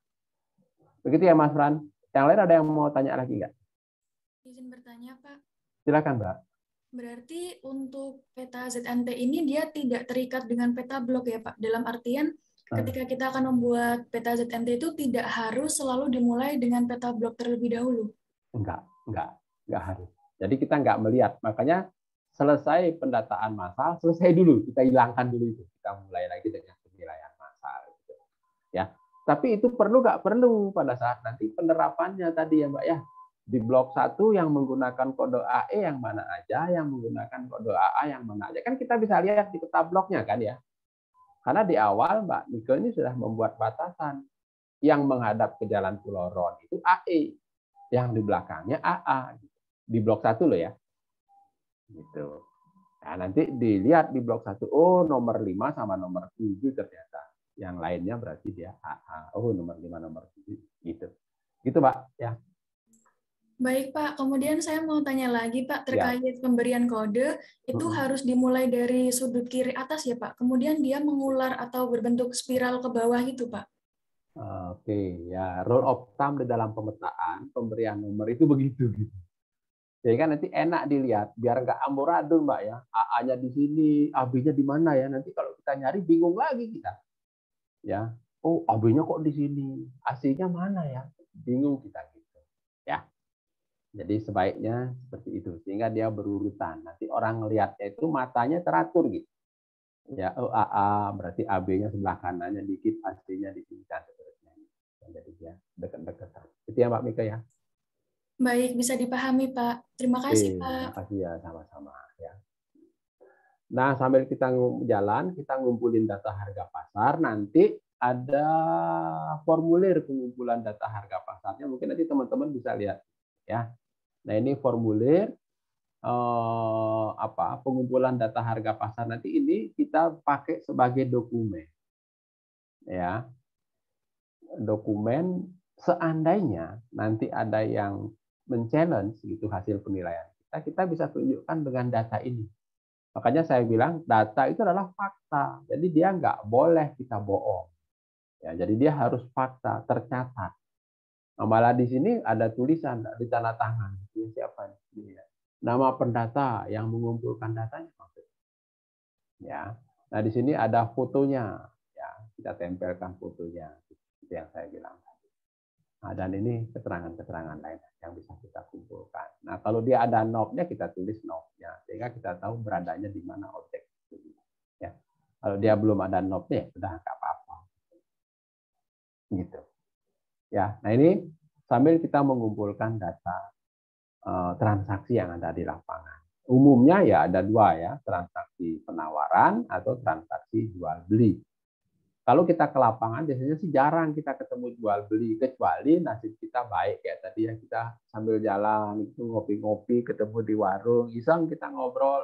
Begitu ya Mas Fran. Yang lain ada yang mau tanya lagi nggak? Izin bertanya, Pak. Silakan, Mbak. Berarti untuk peta ZNT ini dia tidak terikat dengan peta blok ya, Pak? Dalam artian ketika kita akan membuat peta ZNT itu tidak harus selalu dimulai dengan peta blok terlebih dahulu? Enggak harus. Jadi kita nggak melihat. Makanya selesai pendataan massal, selesai dulu. Kita hilangkan dulu itu. Kita mulai lagi dengan penilaian massal. Gitu. Ya. Tapi itu perlu nggak perlu pada saat nanti penerapannya tadi ya Mbak ya. Di blok 1 yang menggunakan kode AE yang mana aja, yang menggunakan kode AA yang mana aja. Kan kita bisa lihat di peta bloknya kan ya. Karena di awal Mbak Nike ini sudah membuat batasan. Yang menghadap ke Jalan Pulau Ron itu AE. Yang di belakangnya AA. Di blok 1 loh ya. Gitu. Nah, nanti dilihat di blok 1, oh nomor 5 sama nomor 7 ternyata. Yang lainnya berarti dia AA. Oh nomor 5, nomor 7. Gitu. Gitu Pak. Ya. Baik Pak, kemudian saya mau tanya lagi Pak terkait pemberian kode, itu harus dimulai dari sudut kiri atas ya Pak, kemudian dia mengular atau berbentuk spiral ke bawah gitu Pak? Oke, ya rule of thumb di dalam pemetaan, pemberian nomor itu begitu. Gitu. Sehingga nanti enak dilihat, biar nggak amburadul Mbak ya, AA-nya di sini, AB-nya di mana ya, nanti kalau kita nyari bingung lagi kita. Ya, oh AB-nya kok di sini, AC-nya mana ya, bingung kita gitu. Ya. Jadi sebaiknya seperti itu, sehingga dia berurutan. Nanti orang ngelihatnya itu matanya teratur gitu. Ya, oh AA berarti AB-nya sebelah kanannya dikit, AC-nya di sini dan seterusnya. Jadi dia dekat-dekatan. Itu ya Mbak Mika ya. Baik, bisa dipahami Pak. Terima kasih Pak. Terima kasih ya, sama-sama ya. Nah, sambil kita jalan, kita ngumpulin data harga pasar, nanti ada formulir pengumpulan data harga pasarnya. Mungkin nanti teman-teman bisa lihat ya. Nah, ini formulir pengumpulan data harga pasar. Nanti ini kita pakai sebagai dokumen. Ya. Dokumen seandainya nanti ada yang men-challenge gitu hasil penilaian kita bisa tunjukkan dengan data ini. Makanya saya bilang data itu adalah fakta. Jadi dia nggak boleh kita bohong. Ya, jadi dia harus fakta, tercatat. Nah, malah di sini ada tulisan di tanda tangan. Ini siapa? Ini, ya. Nama pendata yang mengumpulkan datanya. Ya. Nah, di sini ada fotonya. Ya, kita tempelkan fotonya. Itu yang saya bilang. Nah, dan ini keterangan-keterangan lain yang bisa kita kumpulkan. Nah, kalau dia ada knob-nya, kita tulis knob-nya. Sehingga kita tahu beradanya di mana objek. Ya. Kalau dia belum ada knob-nya, sudah nggak apa-apa. Gitu. Ya, nah ini sambil kita mengumpulkan data transaksi yang ada di lapangan. Umumnya ya ada dua ya, transaksi penawaran atau transaksi jual beli. Kalau kita ke lapangan biasanya sih jarang kita ketemu jual beli, kecuali nasib kita baik kayak tadi ya, kita sambil jalan itu ngopi-ngopi ketemu di warung, iseng kita ngobrol.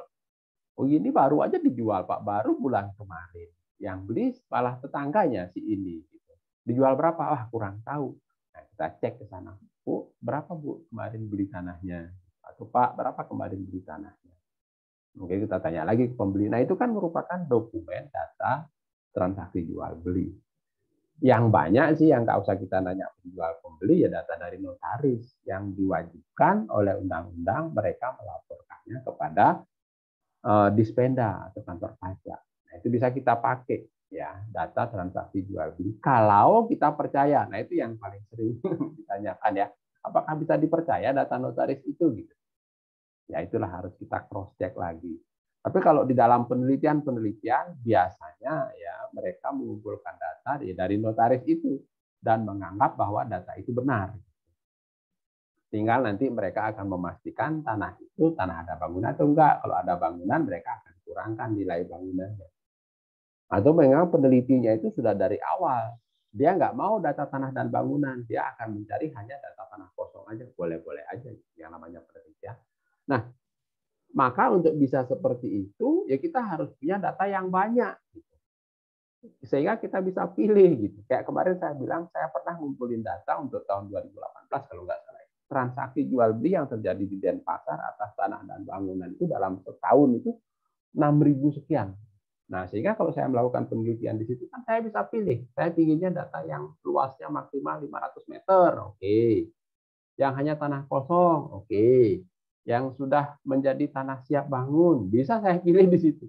Oh ini baru aja dijual Pak, baru bulan kemarin. Yang beli malah tetangganya si ini. Gitu. Dijual berapa? Wah kurang tahu. Nah, kita cek ke sana. Bu, berapa Bu kemarin beli tanahnya? Atau Pak, berapa kemarin beli tanahnya? Mungkin kita tanya lagi ke pembeli. Nah itu kan merupakan dokumen data transaksi jual beli. Yang banyak sih yang nggak usah kita nanya penjual pembeli ya data dari notaris yang diwajibkan oleh undang-undang mereka melaporkannya kepada Dispenda atau kantor pajak. Nah, itu bisa kita pakai ya data transaksi jual beli kalau kita percaya. Nah itu yang paling sering ditanyakan ya, apakah bisa dipercaya data notaris itu gitu. Ya itulah harus kita cross check lagi. Tapi kalau di dalam penelitian biasanya ya mereka mengumpulkan data dari notaris itu dan menganggap bahwa data itu benar. Tinggal nanti mereka akan memastikan tanah itu tanah ada bangunan atau enggak. Kalau ada bangunan mereka akan kurangkan nilai bangunannya. Atau memang penelitinya itu sudah dari awal. Dia nggak mau data tanah dan bangunan. Dia akan mencari hanya data tanah kosong aja. Boleh-boleh aja yang namanya penelitian. Nah, maka untuk bisa seperti itu, ya kita harus punya data yang banyak. Sehingga kita bisa pilih. Gitu. Kayak kemarin saya bilang, saya pernah ngumpulin data untuk tahun 2018, kalau nggak salah. Transaksi jual beli yang terjadi di Denpasar atas tanah dan bangunan itu dalam setahun itu 6.000 sekian. Nah, sehingga kalau saya melakukan penelitian di situ, kan saya bisa pilih. Saya pinginnya data yang luasnya maksimal 500 meter, oke. Yang hanya tanah kosong, oke. Yang sudah menjadi tanah siap bangun, bisa saya pilih di situ.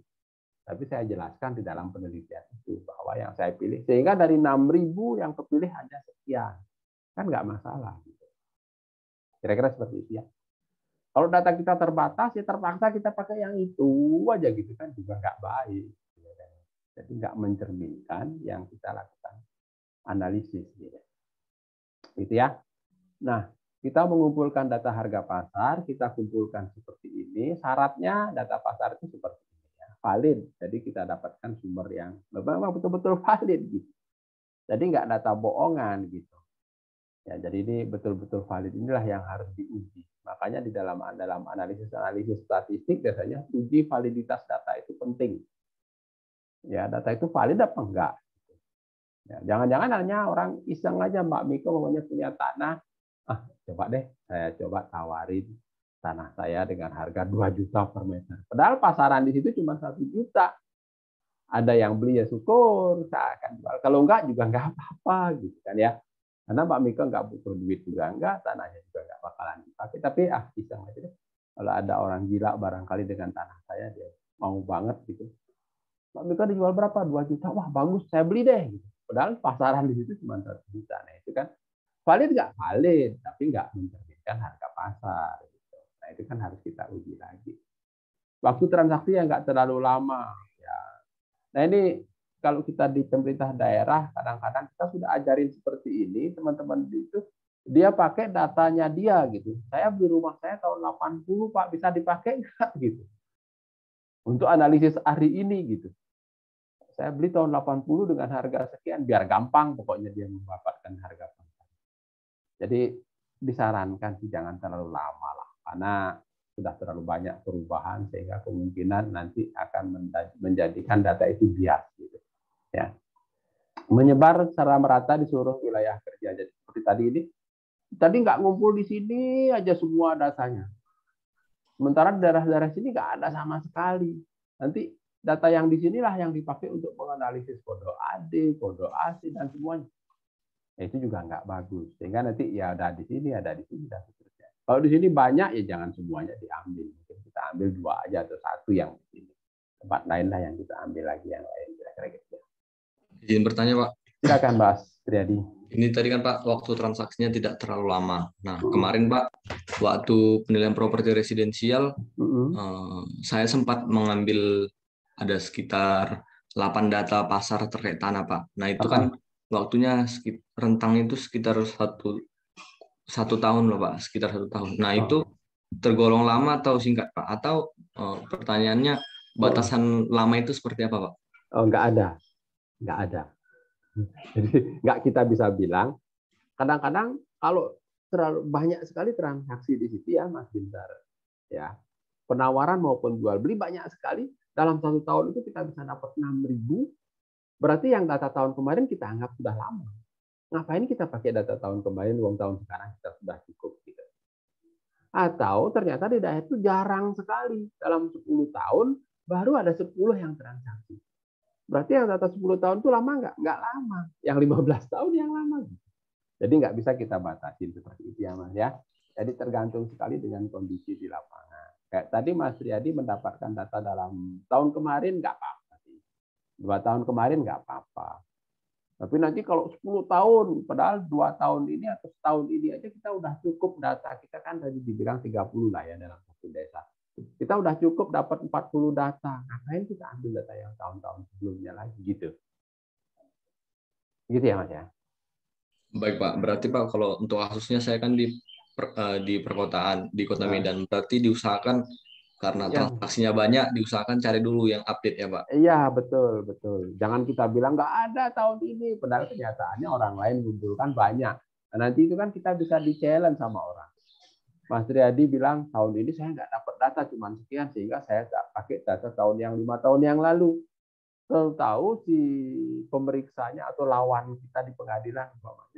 Tapi saya jelaskan di dalam penelitian itu bahwa yang saya pilih, sehingga dari 6.000 yang kepilih hanya sekian. Kan nggak masalah. Kira-kira seperti itu ya. Kalau data kita terbatas, ya terpaksa kita pakai yang itu aja gitu kan juga nggak baik. Jadi nggak mencerminkan yang kita lakukan analisis. Gitu ya. Nah, kita mengumpulkan data harga pasar, kita kumpulkan seperti ini. Syaratnya data pasar itu seperti ini ya, valid. Jadi kita dapatkan sumber yang memang betul-betul valid gitu. Jadi nggak data bohongan gitu. Ya, jadi ini betul-betul valid, inilah yang harus diuji. Makanya di dalam analisis statistik biasanya uji validitas data itu penting. Ya, data itu valid apa enggak? Ya, jangan-jangan hanya orang iseng aja Mbak Miko pokoknya punya tanah, coba deh saya coba tawarin tanah saya dengan harga 2 juta per meter. Padahal pasaran di situ cuma 1 juta. Ada yang beli ya syukur, saya akan jual. Kalau enggak juga enggak apa-apa gitu kan ya. Karena Mbak Miko nggak butuh duit juga enggak, tanahnya juga nggak bakalan dipakai. Tapi iseng aja deh. Kalau ada orang gila barangkali dengan tanah saya, dia mau banget gitu. Mbak Miko dijual berapa? 2 juta. Wah bagus, saya beli deh. Gitu. Padahal pasaran di situ cuma 1 juta. Nah itu kan valid nggak? Valid, tapi nggak mencerminkan harga pasar. Gitu. Nah itu kan harus kita uji lagi. Waktu transaksi yang nggak terlalu lama. Ya. Nah ini kalau kita di pemerintah daerah, kadang-kadang kita sudah ajarin seperti ini, teman-teman itu dia pakai datanya dia gitu. Saya beli rumah saya tahun 80 Pak, bisa dipakai nggak gitu. untuk analisis hari ini gitu. Saya beli tahun 80 dengan harga sekian, biar gampang pokoknya dia mendapatkan harga pasar. Jadi disarankan sih jangan terlalu lama lah, karena sudah terlalu banyak perubahan sehingga kemungkinan nanti akan menjadikan data itu bias gitu. Ya. Menyebar secara merata di seluruh wilayah kerja. Jadi seperti tadi nggak ngumpul di sini aja semua datanya. Sementara di daerah-daerah sini nggak ada sama sekali. Nanti data yang di sinilah yang dipakai untuk menganalisis kode AD, kode AC, dan semuanya. Itu juga nggak bagus. Sehingga nanti ya ada di sini, dan seterusnya. Kalau di sini banyak, ya jangan semuanya diambil. Mungkin kita ambil 2 aja atau 1 yang di sini. Tempat lain lah yang kita ambil lagi yang lain. Kira-kira gitu. Izin bertanya, Pak. Silakan, Mas Triadi. Ini tadi kan Pak, waktu transaksinya tidak terlalu lama. Nah, kemarin Pak, waktu penilaian properti residensial, saya sempat mengambil ada sekitar 8 data pasar terkait tanah, Pak. Nah, itu kan waktunya rentangnya itu sekitar satu tahun loh, Pak, sekitar 1 tahun. Nah, itu tergolong lama atau singkat, Pak? Atau pertanyaannya, batasan lama itu seperti apa, Pak? Oh, nggak ada. Jadi nggak kita bisa bilang. Kadang-kadang kalau terlalu banyak sekali transaksi di situ ya, Mas Bintar, ya penawaran maupun jual beli banyak sekali dalam 1 tahun itu kita bisa dapat 6.000. Berarti yang data tahun kemarin kita anggap sudah lama. Ngapain kita pakai data tahun kemarin, uang tahun sekarang kita sudah cukup gitu. Atau ternyata di daerah itu jarang sekali dalam 10 tahun baru ada 10 yang transaksi. Berarti yang data 10 tahun itu lama nggak? Nggak lama. Yang 15 tahun yang lama. Jadi nggak bisa kita batasin seperti itu ya, Mas ya. Jadi tergantung sekali dengan kondisi di lapangan. Kayak tadi Mas Riyadi mendapatkan data dalam tahun kemarin nggak apa-apa sih. 2 tahun kemarin nggak apa-apa. Tapi nanti kalau 10 tahun, padahal 2 tahun ini atau setahun ini aja kita udah cukup data. Kita kan tadi dibilang 30 lah ya dalam satu desa. Kita udah cukup dapat 40 data. Ngapain kita ambil data yang tahun-tahun sebelumnya lagi gitu. Gitu ya, Mas ya. Baik, Pak. Berarti Pak, kalau untuk kasusnya saya kan di perkotaan, di Kota Medan. Berarti diusahakan karena transaksinya banyak, diusahakan cari dulu yang update ya, Pak. Iya, betul. Jangan kita bilang nggak ada tahun ini, padahal kenyataannya orang lain mengumpulkan banyak. Nah, nanti itu kan kita bisa di-challenge sama orang. Mas Riyadi bilang tahun ini saya nggak dapat data cuma sekian sehingga saya tak pakai data tahun yang 5 tahun yang lalu. Tahu si pemeriksanya atau lawan kita di pengadilan,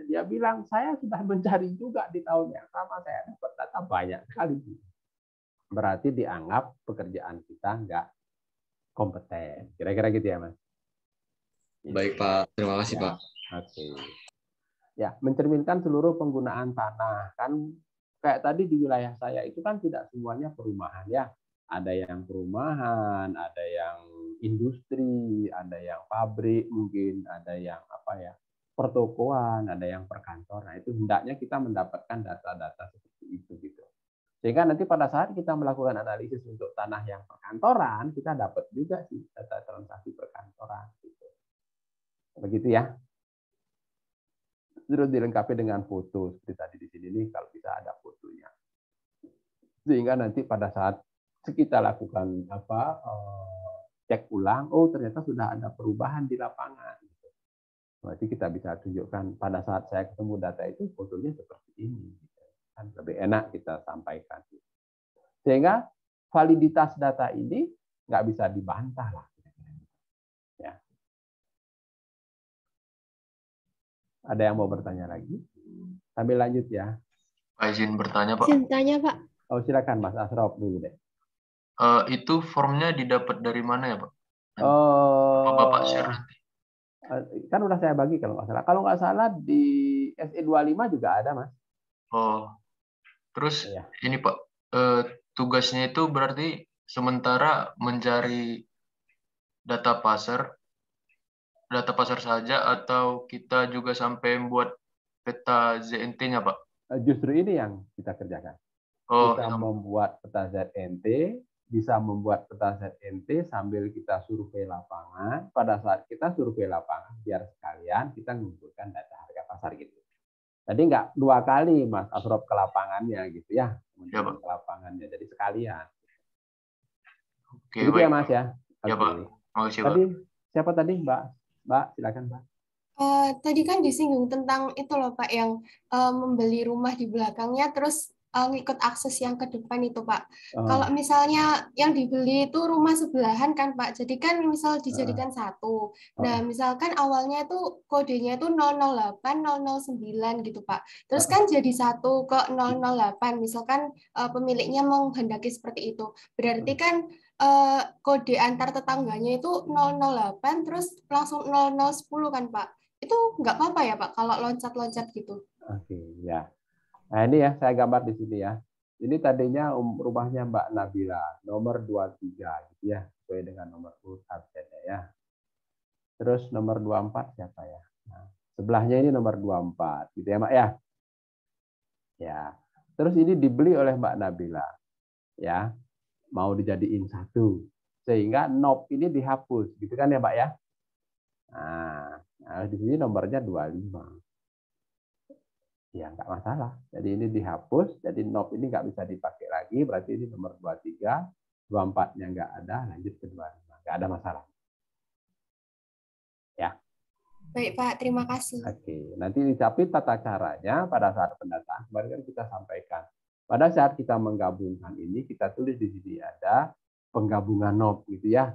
dia bilang saya sudah mencari juga di tahun yang sama saya dapat data banyak sekali. Berarti dianggap pekerjaan kita nggak kompeten. Kira-kira gitu ya, Mas. Baik, Pak. Terima kasih, Pak. Oke. Ya, mencerminkan seluruh penggunaan tanah kan. Kayak tadi di wilayah saya itu kan tidak semuanya perumahan ya. Ada yang perumahan, ada yang industri, ada yang pabrik mungkin, ada yang pertokoan, ada yang perkantoran. Itu hendaknya kita mendapatkan data-data seperti itu gitu. Sehingga nanti pada saat kita melakukan analisis untuk tanah yang perkantoran, kita dapat juga sih data transaksi perkantoran gitu. Begitu ya. Terus dilengkapi dengan foto seperti tadi di sini nih, kalau bisa ada fotonya. Sehingga nanti pada saat kita lakukan cek ulang, oh ternyata sudah ada perubahan di lapangan. Berarti kita bisa tunjukkan pada saat saya ketemu data itu fotonya seperti ini. Kan lebih enak kita sampaikan. Sehingga validitas data ini nggak bisa dibantah lah. Ya. Ada yang mau bertanya lagi? Sambil lanjut ya. Pak, izin bertanya, Pak. Izin tanya, Pak. Oh, silakan Mas Asrop dulu deh. Itu formnya didapat dari mana ya, Pak? Bapak share nanti. Kan udah saya bagi kalau nggak salah. Kalau nggak salah di SE25 juga ada, Mas. Oh, terus ini Pak, tugasnya itu berarti sementara mencari data pasar saja atau kita juga sampai membuat peta ZNT-nya, Pak? Justru ini yang kita kerjakan. Kita membuat peta ZNT, bisa membuat peta ZNT sambil kita survei lapangan. Pada saat kita survei lapangan, biar sekalian kita mengumpulkan data harga pasar gitu. Jadi nggak 2 kali Mas Asrop ke lapangannya gitu ya, ke lapangannya. Jadi sekalian. Oke, Begitu ya baik. Mas ya. Ya, Oke. Pak. Makasih, Pak. Tadi siapa tadi Mbak? Mbak silakan Mbak. Tadi kan disinggung tentang itu loh Pak, yang membeli rumah di belakangnya terus ngikut akses yang ke depan itu Pak. Kalau misalnya yang dibeli itu rumah sebelahan kan Pak, jadi kan misal dijadikan satu. Nah misalkan awalnya itu kodenya itu 008 009 gitu Pak. Terus kan jadi 1 ke 008, misalkan pemiliknya menghendaki seperti itu. Berarti kan kode antar tetangganya itu 008 terus langsung 0010 kan Pak. Itu nggak apa-apa ya Pak kalau loncat-loncat gitu. Oke, ya. Nah, ini ya saya gambar di sini ya. Ini tadinya rumahnya Mbak Nabila, nomor 23 gitu ya, sesuai dengan nomor urut absennya ya. Terus nomor 24 siapa ya? Nah, sebelahnya ini nomor 24 gitu ya, Mbak ya. Ya. Terus ini dibeli oleh Mbak Nabila. Ya. Mau dijadiin satu. Sehingga NOP ini dihapus, gitu kan ya, Mbak ya? Nah, di sini nomornya 25. Ya, nggak masalah. Jadi ini dihapus, jadi NOP ini nggak bisa dipakai lagi, berarti ini nomor 23, 24-nya nggak ada, lanjut ke 25. Nggak ada masalah. Ya. Baik Pak, terima kasih. Oke, nanti tapi tata caranya pada saat pendataan, kemarin kan kita sampaikan. Pada saat kita menggabungkan ini, kita tulis di sini ada penggabungan NOP gitu ya.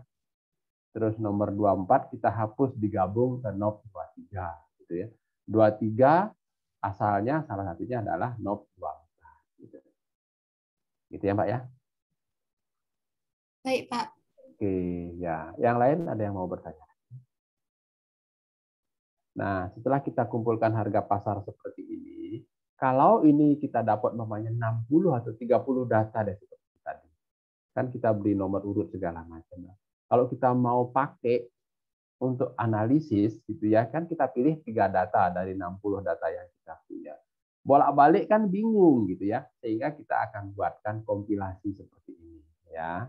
Terus nomor 24 kita hapus digabung ke NOP 23 gitu ya. 23 asalnya salah satunya adalah NOP 24 gitu. Gitu ya, Mbak ya. Baik, Pak. Oke, ya. Yang lain ada yang mau bertanya? Nah, setelah kita kumpulkan harga pasar seperti ini, kalau ini kita dapat namanya 60 atau 30 data deh seperti tadi. Kan kita beli nomor urut segala macam. Kalau kita mau pakai untuk analisis gitu ya, kan kita pilih 3 data dari 60 data yang kita punya. Bolak-balik kan bingung gitu ya, sehingga kita akan buatkan kompilasi seperti ini ya.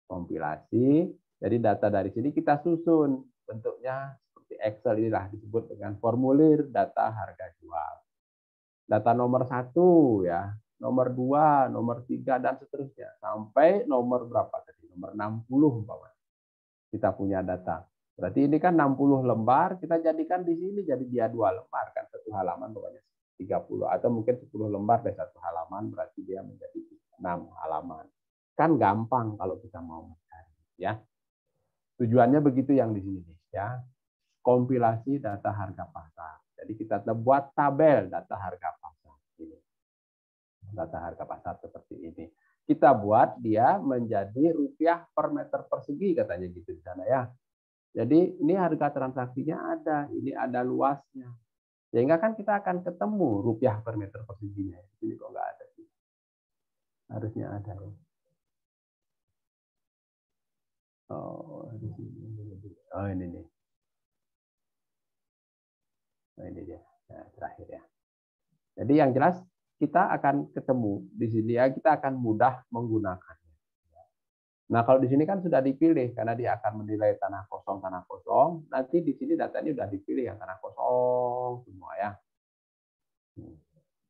Kompilasi, jadi data dari sini kita susun bentuknya seperti Excel, inilah disebut dengan formulir data harga jual. Data nomor 1 ya, nomor 2, nomor 3 dan seterusnya sampai nomor berapa tadi? Nomor 60 umpamanya. Kita punya data. Berarti ini kan 60 lembar, kita jadikan di sini jadi dia 2 lembar kan, satu halaman pokoknya 30 atau mungkin 10 lembar dari satu halaman berarti dia menjadi 6 halaman. Kan gampang kalau kita mau mencari ya. Tujuannya begitu yang di sini ya. Kompilasi data harga pasar. Jadi kita buat tabel data harga pasar ini. Data harga pasar seperti ini. Kita buat dia menjadi rupiah per meter persegi katanya gitu di sana ya. Jadi ini harga transaksinya ada, ini ada luasnya. Sehingga kan kita akan ketemu rupiah per meter perseginya. Ini kok nggak ada sih. Harusnya ada ya. Oh, ini nih. Nah, ini dia. Nah, terakhir ya. Jadi yang jelas kita akan ketemu di sini ya, kita akan mudah menggunakannya. Nah, kalau di sini kan sudah dipilih karena dia akan menilai tanah kosong. Nanti di sini datanya sudah dipilih yang tanah kosong semua ya.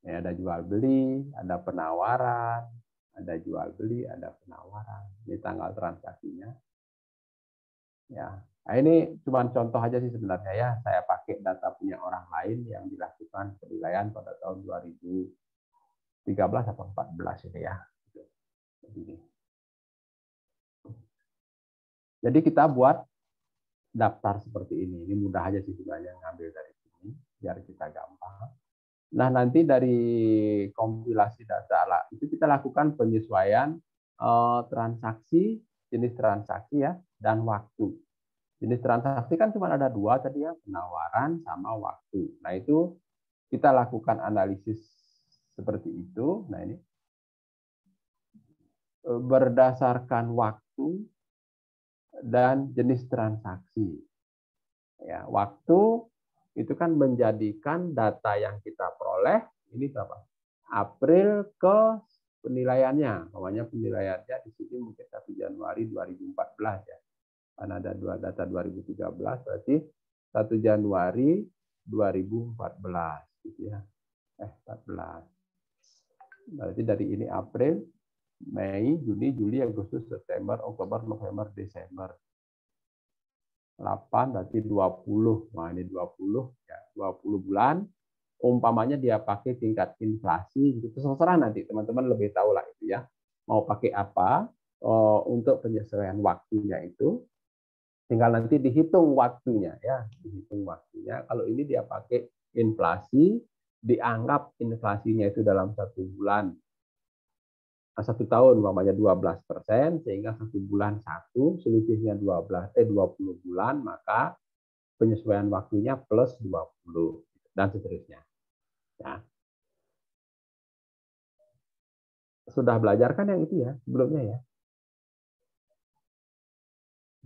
Ini ada jual beli, ada penawaran, ada jual beli, ada penawaran. Ini tanggal transaksinya. Ya, nah, ini cuma contoh aja sih sebenarnya ya. Saya pakai data punya orang lain yang dilakukan penilaian pada tahun 2013 atau 14 ini ya. Jadi kita buat daftar seperti ini. Ini mudah aja sih sebenarnya ngambil dari sini biar kita gampang. Nah, nanti dari kompilasi data lah itu kita lakukan penyesuaian transaksi, jenis transaksi ya, dan waktu. Jenis transaksi kan cuma ada 2 tadi ya, penawaran sama waktu. Nah, itu kita lakukan analisis seperti itu. Nah, ini berdasarkan waktu dan jenis transaksi. Ya, waktu itu kan menjadikan data yang kita peroleh ini berapa? April ke penilaiannya. Namanya penilaiannya di sini mungkin 1 Januari 2014 ya. Karena ada 2 data 2013 berarti 1 Januari 2014 gitu ya. 14. Berarti dari ini April Mei, Juni, Juli, Agustus, September, Oktober, November, Desember. 8 berarti 20. Nah, ini 20 ya, 20 bulan. Umpamanya dia pakai tingkat inflasi, itu terserah nanti teman-teman lebih tahu lah itu ya. Mau pakai apa untuk penyesuaian waktunya itu. Tinggal nanti dihitung waktunya ya, dihitung waktunya. Kalau ini dia pakai inflasi, dianggap inflasinya itu dalam 1 bulan, 1 tahun umpamanya 12%, sehingga 1 bulan 1, selisihnya 20 bulan, maka penyesuaian waktunya plus 20 dan seterusnya. Ya. Sudah belajar kan yang itu ya sebelumnya ya?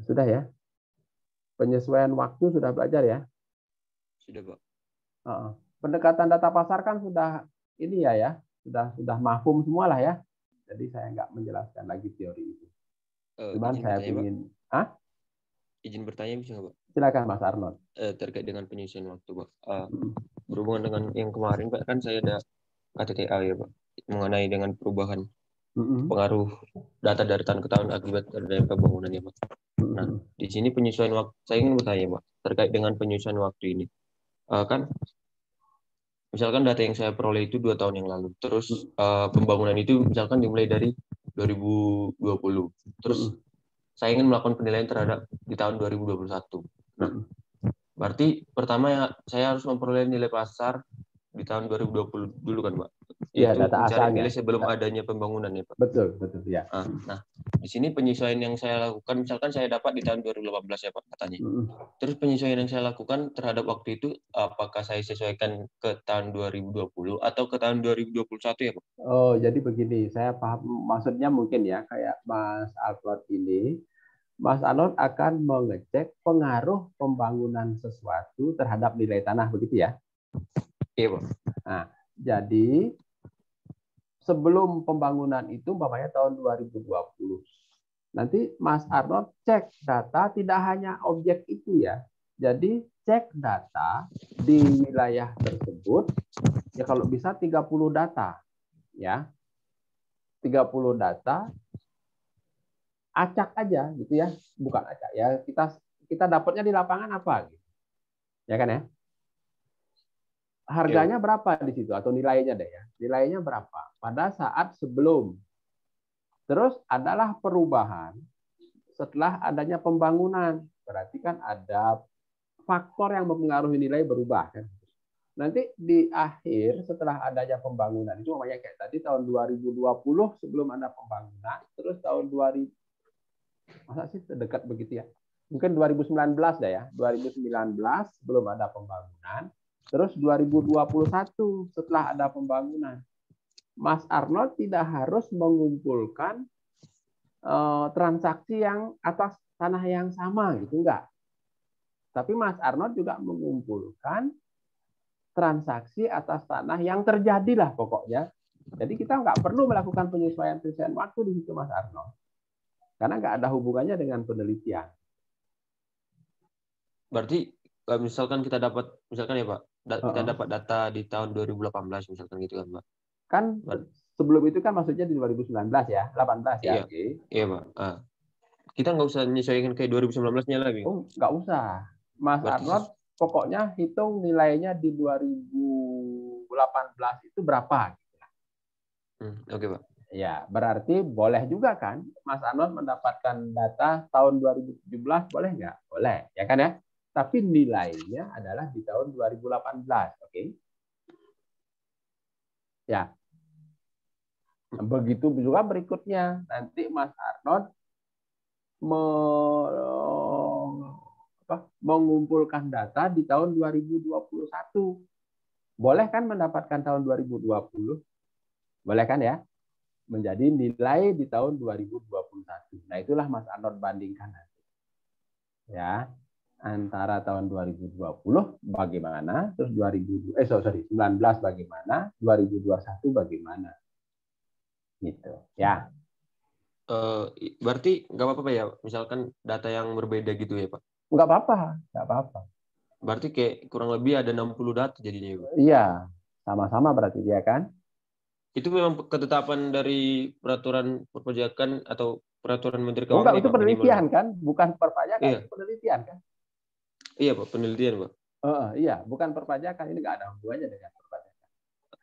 Sudah ya? Penyesuaian waktu sudah belajar ya? Sudah, Pak. Pendekatan data pasar kan sudah ini ya, sudah mafhum semua lah ya. Jadi saya nggak menjelaskan lagi teori itu. Cuman saya ingin, izin bertanya bisa nggak, Pak? Silakan Mas Arnold. Terkait dengan penyusunan waktu, Pak. Berhubungan dengan yang kemarin, Pak, kan saya ada KTTA ya, Pak, mengenai dengan perubahan pengaruh data dari tahun ke tahun akibat adanya pembangunan ya, Pak. Nah, di sini penyesuaian waktu, saya ingin bertanya, Pak, terkait dengan penyusuan waktu ini. Kan, misalkan data yang saya peroleh itu 2 tahun yang lalu, terus pembangunan itu misalkan dimulai dari 2020, terus saya ingin melakukan penilaian terhadap di tahun 2021. Nah, berarti pertama ya saya harus memperoleh nilai pasar di tahun 2020 dulu kan, Pak? Iya, Itu data mencari asalnya. nilai sebelum adanya pembangunan ya, Pak? Betul ya. Nah, di sini penyesuaian yang saya lakukan, misalkan saya dapat di tahun 2018 ya, Pak, katanya. Terus penyesuaian yang saya lakukan terhadap waktu itu, apakah saya sesuaikan ke tahun 2020 atau ke tahun 2021 ya, Pak? Oh, jadi begini, saya paham maksudnya mungkin ya, kayak Mas Alfred ini, Mas Arnold akan mengecek pengaruh pembangunan sesuatu terhadap nilai tanah, begitu ya? Iya, Pak. Nah, jadi sebelum pembangunan itu, umpamanya tahun 2020. Nanti Mas Arnold cek data tidak hanya objek itu ya. Jadi cek data di wilayah tersebut, ya kalau bisa 30 data. Ya, 30 data, acak aja gitu ya, bukan acak ya, kita dapatnya di lapangan apa gitu. Ya kan ya, harganya berapa di situ atau nilainya deh ya, nilainya berapa pada saat sebelum, terus adalah perubahan setelah adanya pembangunan, berarti kan ada faktor yang mempengaruhi nilai berubah kan. Nanti di akhir setelah adanya pembangunan itu namanya kayak tadi tahun 2020 sebelum ada pembangunan, terus tahun 2000 masa sih terdekat begitu ya, mungkin 2019 dah ya, 2019 belum ada pembangunan, terus 2021 setelah ada pembangunan. Mas Arnold tidak harus mengumpulkan transaksi yang atas tanah yang sama gitu, enggak, tapi Mas Arnold juga mengumpulkan transaksi atas tanah yang terjadilah pokoknya. Jadi kita nggak perlu melakukan penyesuaian waktu di situ Mas Arnold, karena nggak ada hubungannya dengan penelitian. Berarti misalkan kita dapat, misalkan ya Pak, kita dapat data di tahun 2018 misalkan gitu kan Pak? Kan sebelum itu kan maksudnya di 2019 ya, 18 ya. Iya, iya Pak. Kita nggak usah menyesuaikan kayak 2019-nya lagi. Oh, nggak usah. Mas Arnold pokoknya hitung nilainya di 2018 itu berapa. Oke, Pak. Ya, berarti boleh juga kan Mas Arnold mendapatkan data tahun 2017, boleh nggak? Boleh, ya kan ya? Tapi nilainya adalah di tahun 2018, oke? Ya. Begitu juga berikutnya. Nanti Mas Arnold mengumpulkan data di tahun 2021. Boleh kan mendapatkan tahun 2020? Boleh kan ya? Menjadi nilai di tahun 2021. Nah, itulah Mas Arnold bandingkan nanti. Ya, antara tahun 2020 bagaimana, terus 19 bagaimana, 2021 bagaimana. Gitu, ya. Berarti nggak apa-apa ya, misalkan data yang berbeda gitu ya Pak? Nggak apa-apa. Berarti kayak kurang lebih ada 60 data jadinya ya Pak? Iya, sama-sama berarti ya kan? Itu memang ketetapan dari peraturan perpajakan atau peraturan Menteri Oh, Keuangan. enggak, itu penelitian kan, bukan perpajakan, iya. itu penelitian kan? Iya Pak, penelitian Pak. Iya, bukan perpajakan, ini nggak ada hubungannya dengan perpajakan.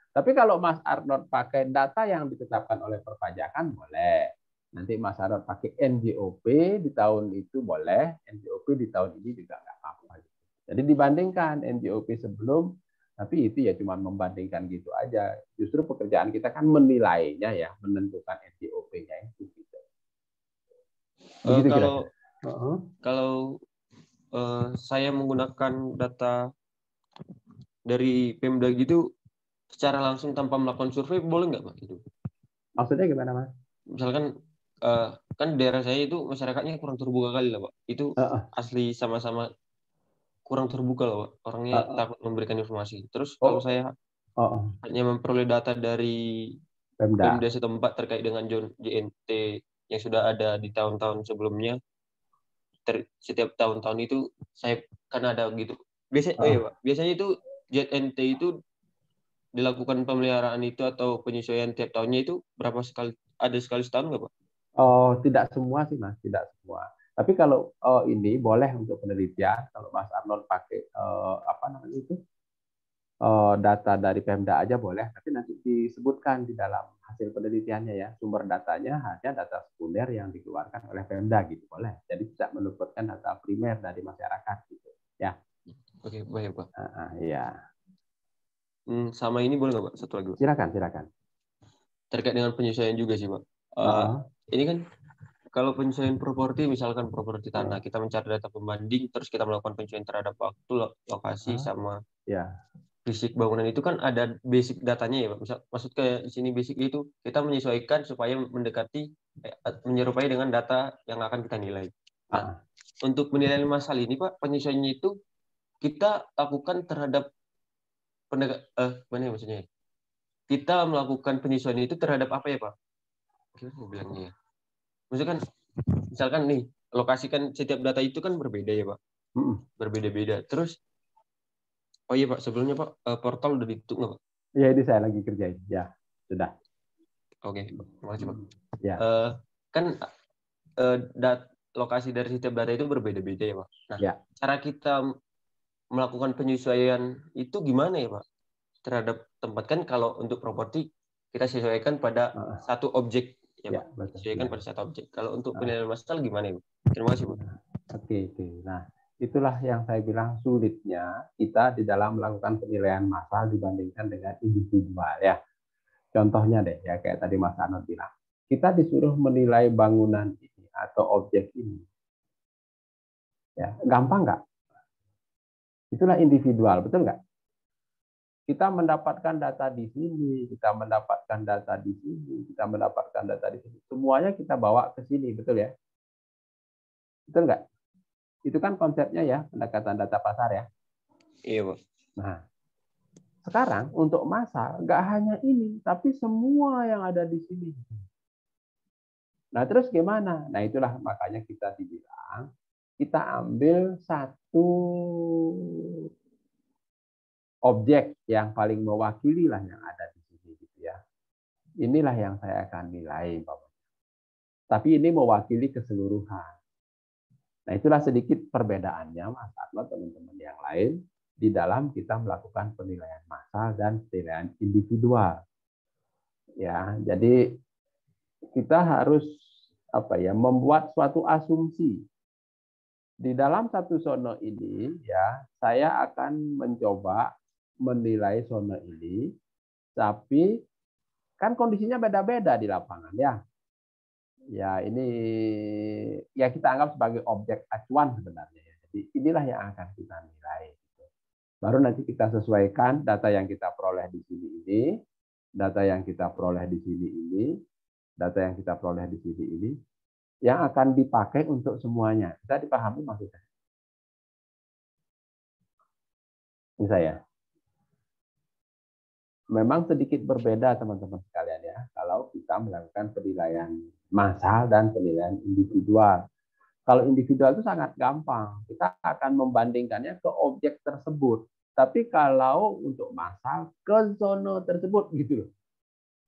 Tapi kalau Mas Arnold pakai data yang ditetapkan oleh perpajakan boleh. Nanti Mas Arnold pakai NJOP di tahun itu boleh, NJOP di tahun ini juga nggak apa-apa. Jadi dibandingkan NJOP sebelum, tapi itu ya cuma membandingkan gitu aja. Justru pekerjaan kita kan menilainya ya, menentukan NJOP-nya itu. Gitu. Kalau saya menggunakan data dari Pemda gitu secara langsung tanpa melakukan survei boleh nggak Pak itu? Maksudnya gimana Mas? Misalkan kan daerah saya itu masyarakatnya kurang terbuka kali lah Pak. Itu asli sama-sama kurang terbuka loh Pak. Orangnya takut memberikan informasi. Terus kalau saya hanya memperoleh data dari Pemda setempat terkait dengan JNT yang sudah ada di tahun-tahun sebelumnya, setiap tahun-tahun itu saya kan ada gitu. Biasanya itu JNT itu dilakukan pemeliharaan itu atau penyesuaian tiap tahunnya itu berapa sekali? Ada sekali setahun nggak Pak? Oh, tidak semua sih Mas, tidak semua. Tapi kalau ini boleh untuk penelitian, kalau Mas Arnold pakai apa namanya itu data dari Pemda aja boleh, tapi nanti disebutkan di dalam hasil penelitiannya ya, sumber datanya hanya data sekunder yang dikeluarkan oleh Pemda gitu, boleh. Jadi tidak meluputkan data primer dari masyarakat gitu, ya. Oke, baik Pak. Iya. Sama ini boleh nggak Pak? Satu lagi Pak. Silakan. Terkait dengan penyesuaian juga sih Pak. Ini kan kalau penyesuaian properti, misalkan properti tanah, kita mencari data pembanding, terus kita melakukan penyesuaian terhadap waktu, lokasi, sama fisik bangunan itu kan ada basic datanya ya Pak. Maksud kayak di sini basic itu kita menyesuaikan supaya mendekati, menyerupai dengan data yang akan kita nilai. Nah, untuk menilai masalah ini Pak, penyesuaiannya itu kita lakukan terhadap mana maksudnya? Kita melakukan penyesuaian itu terhadap apa ya Pak? Gimana bilangnya ya? Maksudnya kan, misalkan nih, lokasi kan setiap data itu kan berbeda ya Pak? Berbeda-beda. Terus, oh iya Pak, sebelumnya Pak, portal udah ditutup nggak Pak? Iya, ini saya lagi kerjain. Ya, sudah. Oke, makasih Pak. Ya. Kan lokasi dari setiap data itu berbeda-beda ya Pak? Nah, cara kita melakukan penyesuaian itu gimana ya Pak? Terhadap tempat kan kalau untuk properti, kita sesuaikan pada satu objek. Ya, Pak. Sesuaikan pada satu objek. Kalau untuk penilaian masalah gimana ya Pak? Terima kasih Pak. Oke. Nah, itulah yang saya bilang sulitnya kita di dalam melakukan penilaian massal dibandingkan dengan individual ya. Contohnya deh ya kayak tadi Mas Arnold bilang, kita disuruh menilai bangunan ini atau objek ini. Ya, gampang nggak? Itulah individual, betul nggak? Kita mendapatkan data di sini, kita mendapatkan data di sini, kita mendapatkan data di sini. Semuanya kita bawa ke sini, betul ya? Betul nggak? Itu kan konsepnya ya, pendekatan data pasar ya. Iya, Pak. Nah, sekarang untuk massal, nggak hanya ini, tapi semua yang ada di sini. Nah, terus gimana? Nah, itulah makanya kita dibilang, kita ambil satu objek yang paling mewakili lah yang ada di sini gitu ya. Inilah yang saya akan nilai, Bapak. Tapi ini mewakili keseluruhan. Nah, itulah sedikit perbedaannya Mas Arnold teman-teman yang lain di dalam kita melakukan penilaian massal dan penilaian individual. Ya, jadi kita harus membuat suatu asumsi. Di dalam satu zona ini ya, saya akan mencoba menilai zona ini, tapi kan kondisinya beda-beda di lapangan ya. Ya ini ya kita anggap sebagai objek acuan sebenarnya. Jadi inilah yang akan kita nilai. Baru nanti kita sesuaikan data yang kita peroleh di sini ini, data yang kita peroleh di sini ini, data yang kita peroleh di sini ini, yang akan dipakai untuk semuanya. Bisa dipahami maksudnya? Ini saya. Memang sedikit berbeda teman-teman sekalian ya, kalau kita melakukan penilaian massal dan penilaian individual. Kalau individual itu sangat gampang, kita akan membandingkannya ke objek tersebut. Tapi kalau untuk massal ke zona tersebut gitu loh.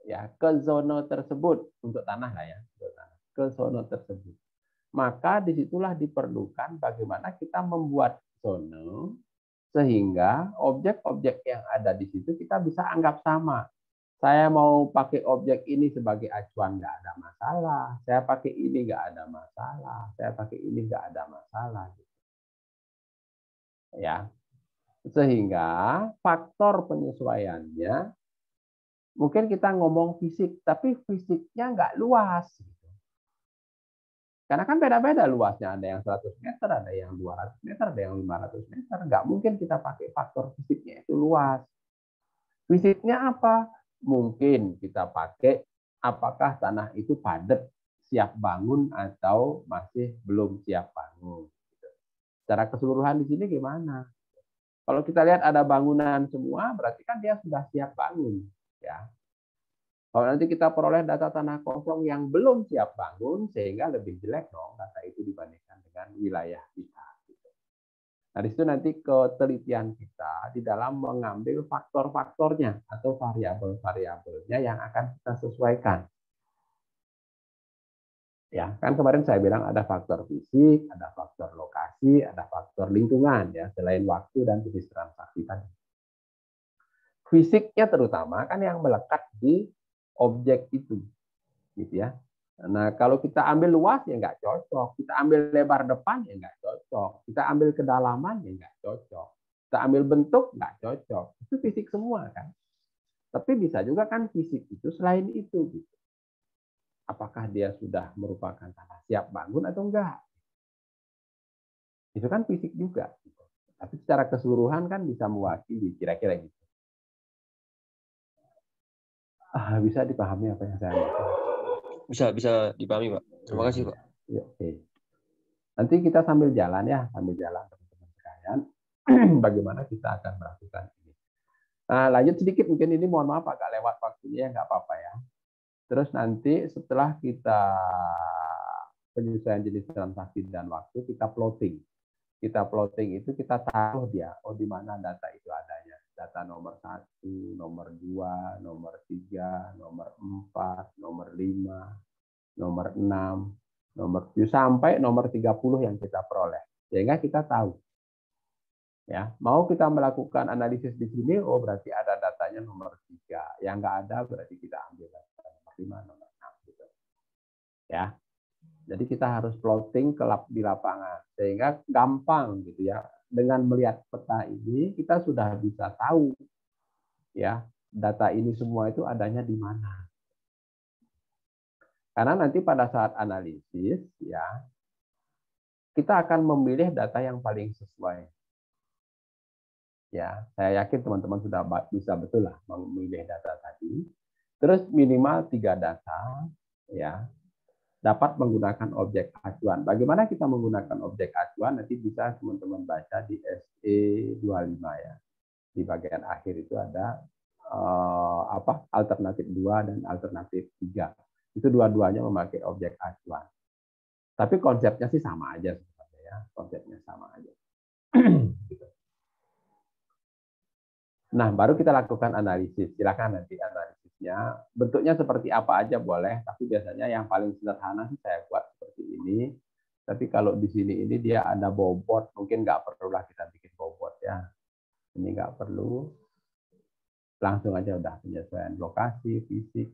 ya ke zona tersebut untuk tanah lah ya, ke zona tersebut. Maka disitulah diperlukan bagaimana kita membuat zona sehingga objek-objek yang ada di situ kita bisa anggap sama. Saya mau pakai objek ini sebagai acuan nggak ada masalah. Saya pakai ini nggak ada masalah. Saya pakai ini nggak ada masalah. Ya, sehingga faktor penyesuaiannya mungkin kita ngomong fisik, tapi fisiknya nggak luas. Karena kan beda-beda luasnya, ada yang 100 meter, ada yang 200 meter, ada yang 500 meter. Nggak mungkin kita pakai faktor fisiknya itu luas. Fisiknya apa? Mungkin kita pakai apakah tanah itu padat, siap bangun, atau masih belum siap bangun. Secara keseluruhan di sini gimana? Kalau kita lihat ada bangunan semua, berarti kan dia sudah siap bangun. Ya. Kalau nanti kita peroleh data tanah kosong yang belum siap bangun, sehingga lebih jelek dong data itu dibandingkan dengan wilayah kita. Nah, di situ nanti ketelitian kita di dalam mengambil faktor-faktornya atau variabel-variabelnya yang akan kita sesuaikan. Ya, kan kemarin saya bilang ada faktor fisik, ada faktor lokasi, ada faktor lingkungan, ya, selain waktu dan jenis transaksi tadi. Fisiknya terutama kan yang melekat di objek itu, gitu ya. Nah, kalau kita ambil luas ya nggak cocok, kita ambil lebar depan ya nggak cocok, kita ambil kedalaman ya nggak cocok, kita ambil bentuk nggak cocok, itu fisik semua kan. Tapi bisa juga kan fisik itu selain itu, gitu. Apakah dia sudah merupakan tanah siap bangun atau enggak? Itu kan fisik juga, gitu. Tapi secara keseluruhan kan bisa mewakili kira-kira gitu. Bisa dipahami apa yang saya maksud? Bisa dipahami, Pak. Terima kasih, Pak. Ya, oke. Nanti kita sambil jalan ya, teman-teman sekalian, bagaimana kita akan melakukan ini. Nah, lanjut sedikit mungkin ini, mohon maaf agak lewat waktunya, nggak apa-apa ya. Terus nanti setelah kita penyesuaian jenis transaksi dan waktu, kita plotting. Kita plotting itu kita taruh dia, di mana data itu adanya. Data nomor 1, nomor 2, nomor 3, nomor 4, nomor 5, nomor 6, nomor 7, sampai nomor 30 yang kita peroleh. Sehingga kita tahu. Ya, mau kita melakukan analisis di sini, berarti ada datanya nomor 3. Yang nggak ada berarti kita ambil data nomor 5, nomor 6. Gitu. Ya. Jadi kita harus plotting di lapangan. Sehingga gampang gitu ya. Dengan melihat peta ini, kita sudah bisa tahu ya data ini semua itu adanya di mana. Karena nanti pada saat analisis ya kita akan memilih data yang paling sesuai. Ya, saya yakin teman-teman sudah bisa betul lah memilih data tadi. Terus minimal 3 data ya dapat menggunakan objek acuan. Bagaimana kita menggunakan objek acuan nanti bisa teman-teman baca di SE25 ya. Di bagian akhir itu ada alternatif 2 dan alternatif 3. Itu dua-duanya memakai objek acuan. Tapi konsepnya sih sama aja sebenarnya ya. Konsepnya sama aja. Nah, baru kita lakukan analisis. Silakan nanti analisisnya. Bentuknya seperti apa aja boleh, tapi biasanya yang paling sederhana sih saya buat seperti ini. Tapi kalau di sini ini dia ada bobot, mungkin nggak perlulah kita bikin bobot ya. Ini nggak perlu. Langsung aja udah penyesuaian lokasi, fisik.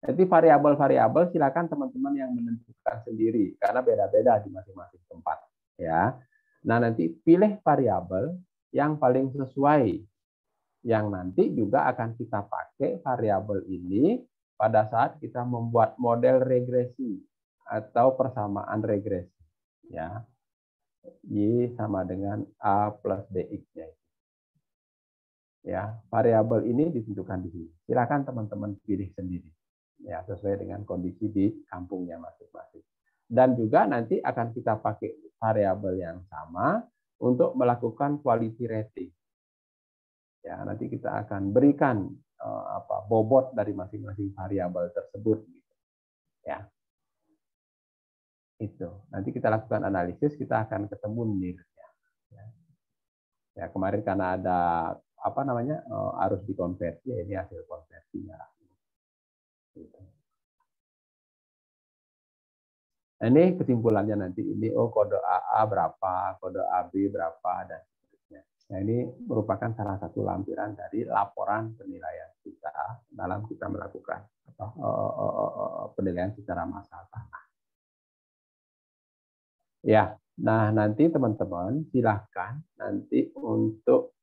Nanti variabel-variabel silakan teman-teman yang menentukan sendiri karena beda-beda di masing-masing tempat ya. Nah, nanti pilih variabel yang paling sesuai yang nanti juga akan kita pakai variabel ini pada saat kita membuat model regresi atau persamaan regresi ya. Y sama dengan A plus BX-nya. Ya, variabel ini ditentukan di sini. Silakan teman-teman pilih sendiri. Ya, sesuai dengan kondisi di kampungnya masing-masing. Dan juga nanti akan kita pakai variabel yang sama untuk melakukan quality rating. Ya, nanti kita akan berikan bobot dari masing-masing variabel tersebut. Ya, itu. Nanti kita lakukan analisis, kita akan ketemu nilainya. Ya, kemarin karena ada harus dikonversi, ya ini hasil konversinya. Nah, ini kesimpulannya nanti ini kode AA berapa, kode AB berapa dan seterusnya. Nah, ini merupakan salah satu lampiran dari laporan penilaian kita dalam kita melakukan penilaian secara masalah tanah. Ya, nah nanti teman-teman silahkan nanti untuk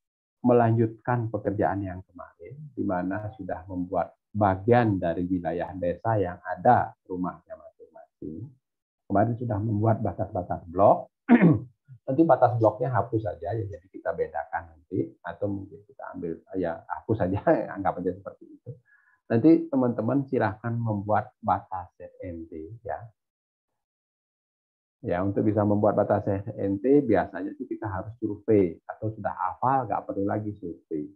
melanjutkan pekerjaan yang kemarin, di mana sudah membuat bagian dari wilayah desa yang ada rumahnya masing-masing. Kemarin sudah membuat batas-batas blok. Nanti batas bloknya hapus saja, ya, jadi kita bedakan nanti, atau mungkin kita ambil, ya hapus saja, anggap aja seperti itu. Nanti teman-teman silahkan membuat batas ZNT, ya. Ya, untuk bisa membuat batas ZNT, biasanya sih kita harus survei, atau sudah hafal, nggak perlu lagi survei.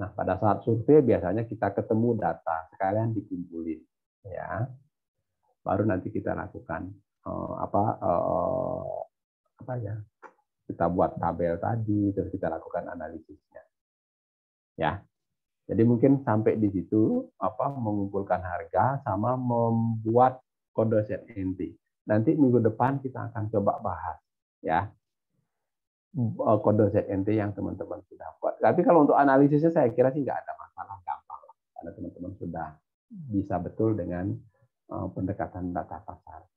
Nah, pada saat survei biasanya kita ketemu data, sekalian dikumpulin, ya. Baru nanti kita lakukan kita buat tabel tadi, terus kita lakukan analisisnya, ya. Jadi mungkin sampai di situ mengumpulkan harga sama membuat kode ZNT. Nanti minggu depan kita akan coba bahas, ya, kode ZNT yang teman-teman sudah buat. Tapi kalau untuk analisisnya saya kira sih nggak ada masalah, gampang, karena teman-teman sudah bisa betul dengan pendekatan data pasar.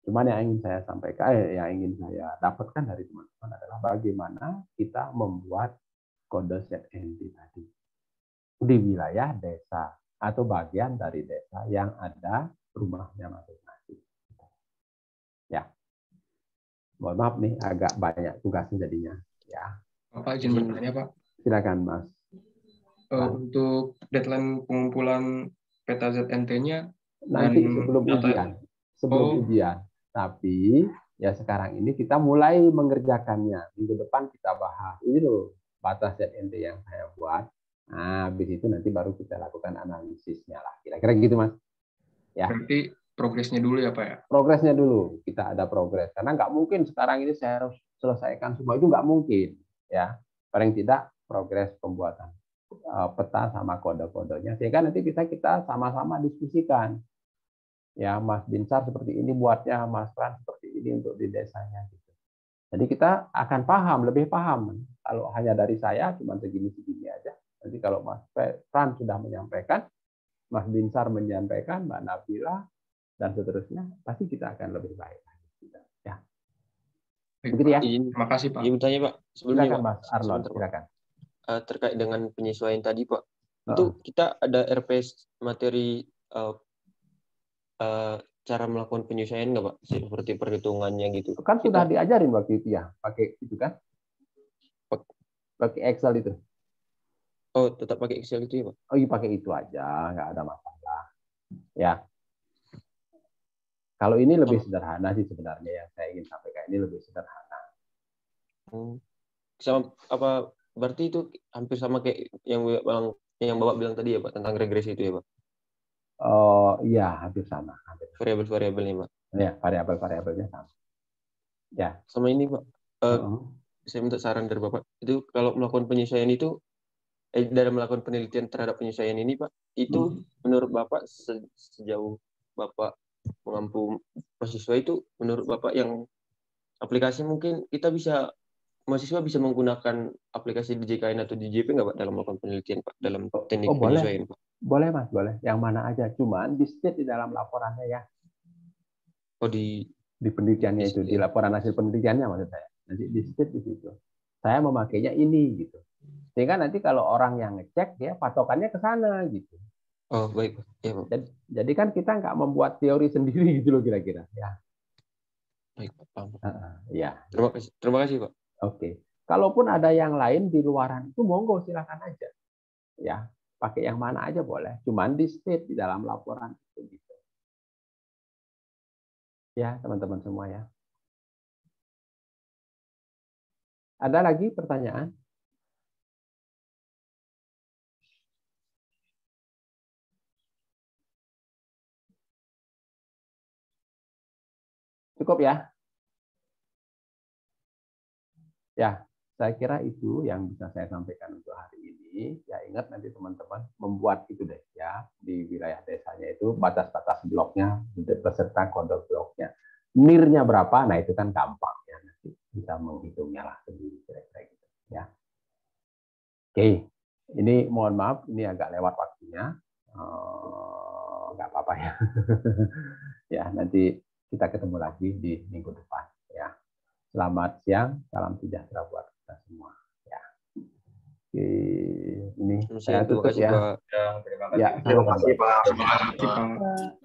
Cuman yang ingin saya sampaikan, yang ingin saya dapatkan dari teman-teman adalah bagaimana kita membuat kode ZNT tadi di wilayah desa atau bagian dari desa yang ada rumahnya masing-masing. Ya, mohon maaf nih agak banyak tugasnya jadinya. Ya. Pak izin bertanya Pak. Silakan Mas. Untuk deadline pengumpulan peta ZNT-nya nanti sebelum ujian. Sebelum ujian. Tapi ya sekarang ini kita mulai mengerjakannya. Minggu depan kita bahas. Ini loh batas ZNT yang saya buat. Nah, habis itu nanti baru kita lakukan analisisnya lah. Kira-kira gitu, Mas. Ya. Berarti progresnya dulu ya, Pak ya? Progresnya dulu. Kita ada progres. Karena nggak mungkin sekarang ini saya harus selesaikan semua. Itu nggak mungkin. Ya. Paling tidak progres pembuatan peta sama kode-kodenya. Sehingga nanti bisa kita sama-sama diskusikan. Ya, Mas Binsar seperti ini buatnya, Mas Fran seperti ini untuk di desanya gitu. Jadi kita akan paham, lebih paham. Kalau hanya dari saya cuma segini-segini aja. Nanti kalau Mas Fran sudah menyampaikan, Mas Binsar menyampaikan, Mbak Nabila dan seterusnya, pasti kita akan lebih baik. Ya. Begitu ya. Terima kasih Pak. Izin bertanya Pak. Sebelumnya silakan, Mas Arnold, silakan. Terkait dengan penyesuaian tadi Pak, itu kita ada RPS materi cara melakukan penyesuaian nggak Pak? Seperti perhitungannya gitu. Kan sudah diajarin waktu itu ya, pakai itu kan? Pakai Excel itu. Oh, tetap pakai Excel itu ya Pak? Oh iya, pakai itu aja, nggak ada masalah. Ya. Kalau ini lebih sederhana sih sebenarnya yang saya ingin sampaikan, ini lebih sederhana. Sama apa? Berarti itu hampir sama kayak yang Bapak bilang tadi ya Pak, tentang regresi itu ya Pak? Oh iya, hampir sama. Variabel-variabelnya Pak. Ya, variabel-variabelnya sama. Ya. Sama ini Pak, saya minta saran dari Bapak. Itu kalau melakukan penyesuaian itu, dalam melakukan penelitian terhadap penyesuaian ini Pak, itu menurut Bapak sejauh Bapak mengampu mahasiswa itu, menurut Bapak yang aplikasi mungkin mahasiswa bisa menggunakan aplikasi DJKN atau DJP nggak Pak dalam melakukan penelitian Pak, dalam teknik penyesuaian Pak? Boleh Mas, boleh. Yang mana aja, cuman di state di dalam laporannya ya. Oh di penelitiannya itu, di laporan hasil penelitiannya maksud saya. Nanti di state di situ. Saya memakainya ini gitu. Sehingga nanti kalau orang yang ngecek dia patokannya ke sana gitu. Oh baik Pak. Ya, Pak. Jadi kan kita nggak membuat teori sendiri gitu loh kira-kira. Ya. Baik Pak. Paham. Ya. Terima kasih Pak. Oke. Kalaupun ada yang lain di luaran itu monggo silakan aja. Ya. Pakai yang mana aja boleh, cuman di state di dalam laporan itu gitu. Ya, teman-teman semua ya. Ada lagi pertanyaan? Cukup ya? Ya, saya kira itu yang bisa saya sampaikan untuk hari ini. Ya ingat nanti teman-teman membuat itu deh ya di wilayah desanya itu batas-batas bloknya beserta kode bloknya. NIR-nya berapa? Nah itu kan gampang ya nanti bisa menghitungnya lah sendiri kira-kira gitu ya. Oke, ini mohon maaf ini agak lewat waktunya. Nggak apa-apa ya. Ya nanti kita ketemu lagi di minggu depan ya. Selamat siang, salam sejahtera buat kita semua. Ya. Oke, ini saya tutup ya. Terima kasih, Pak. Ya, Terima kasih, Pak.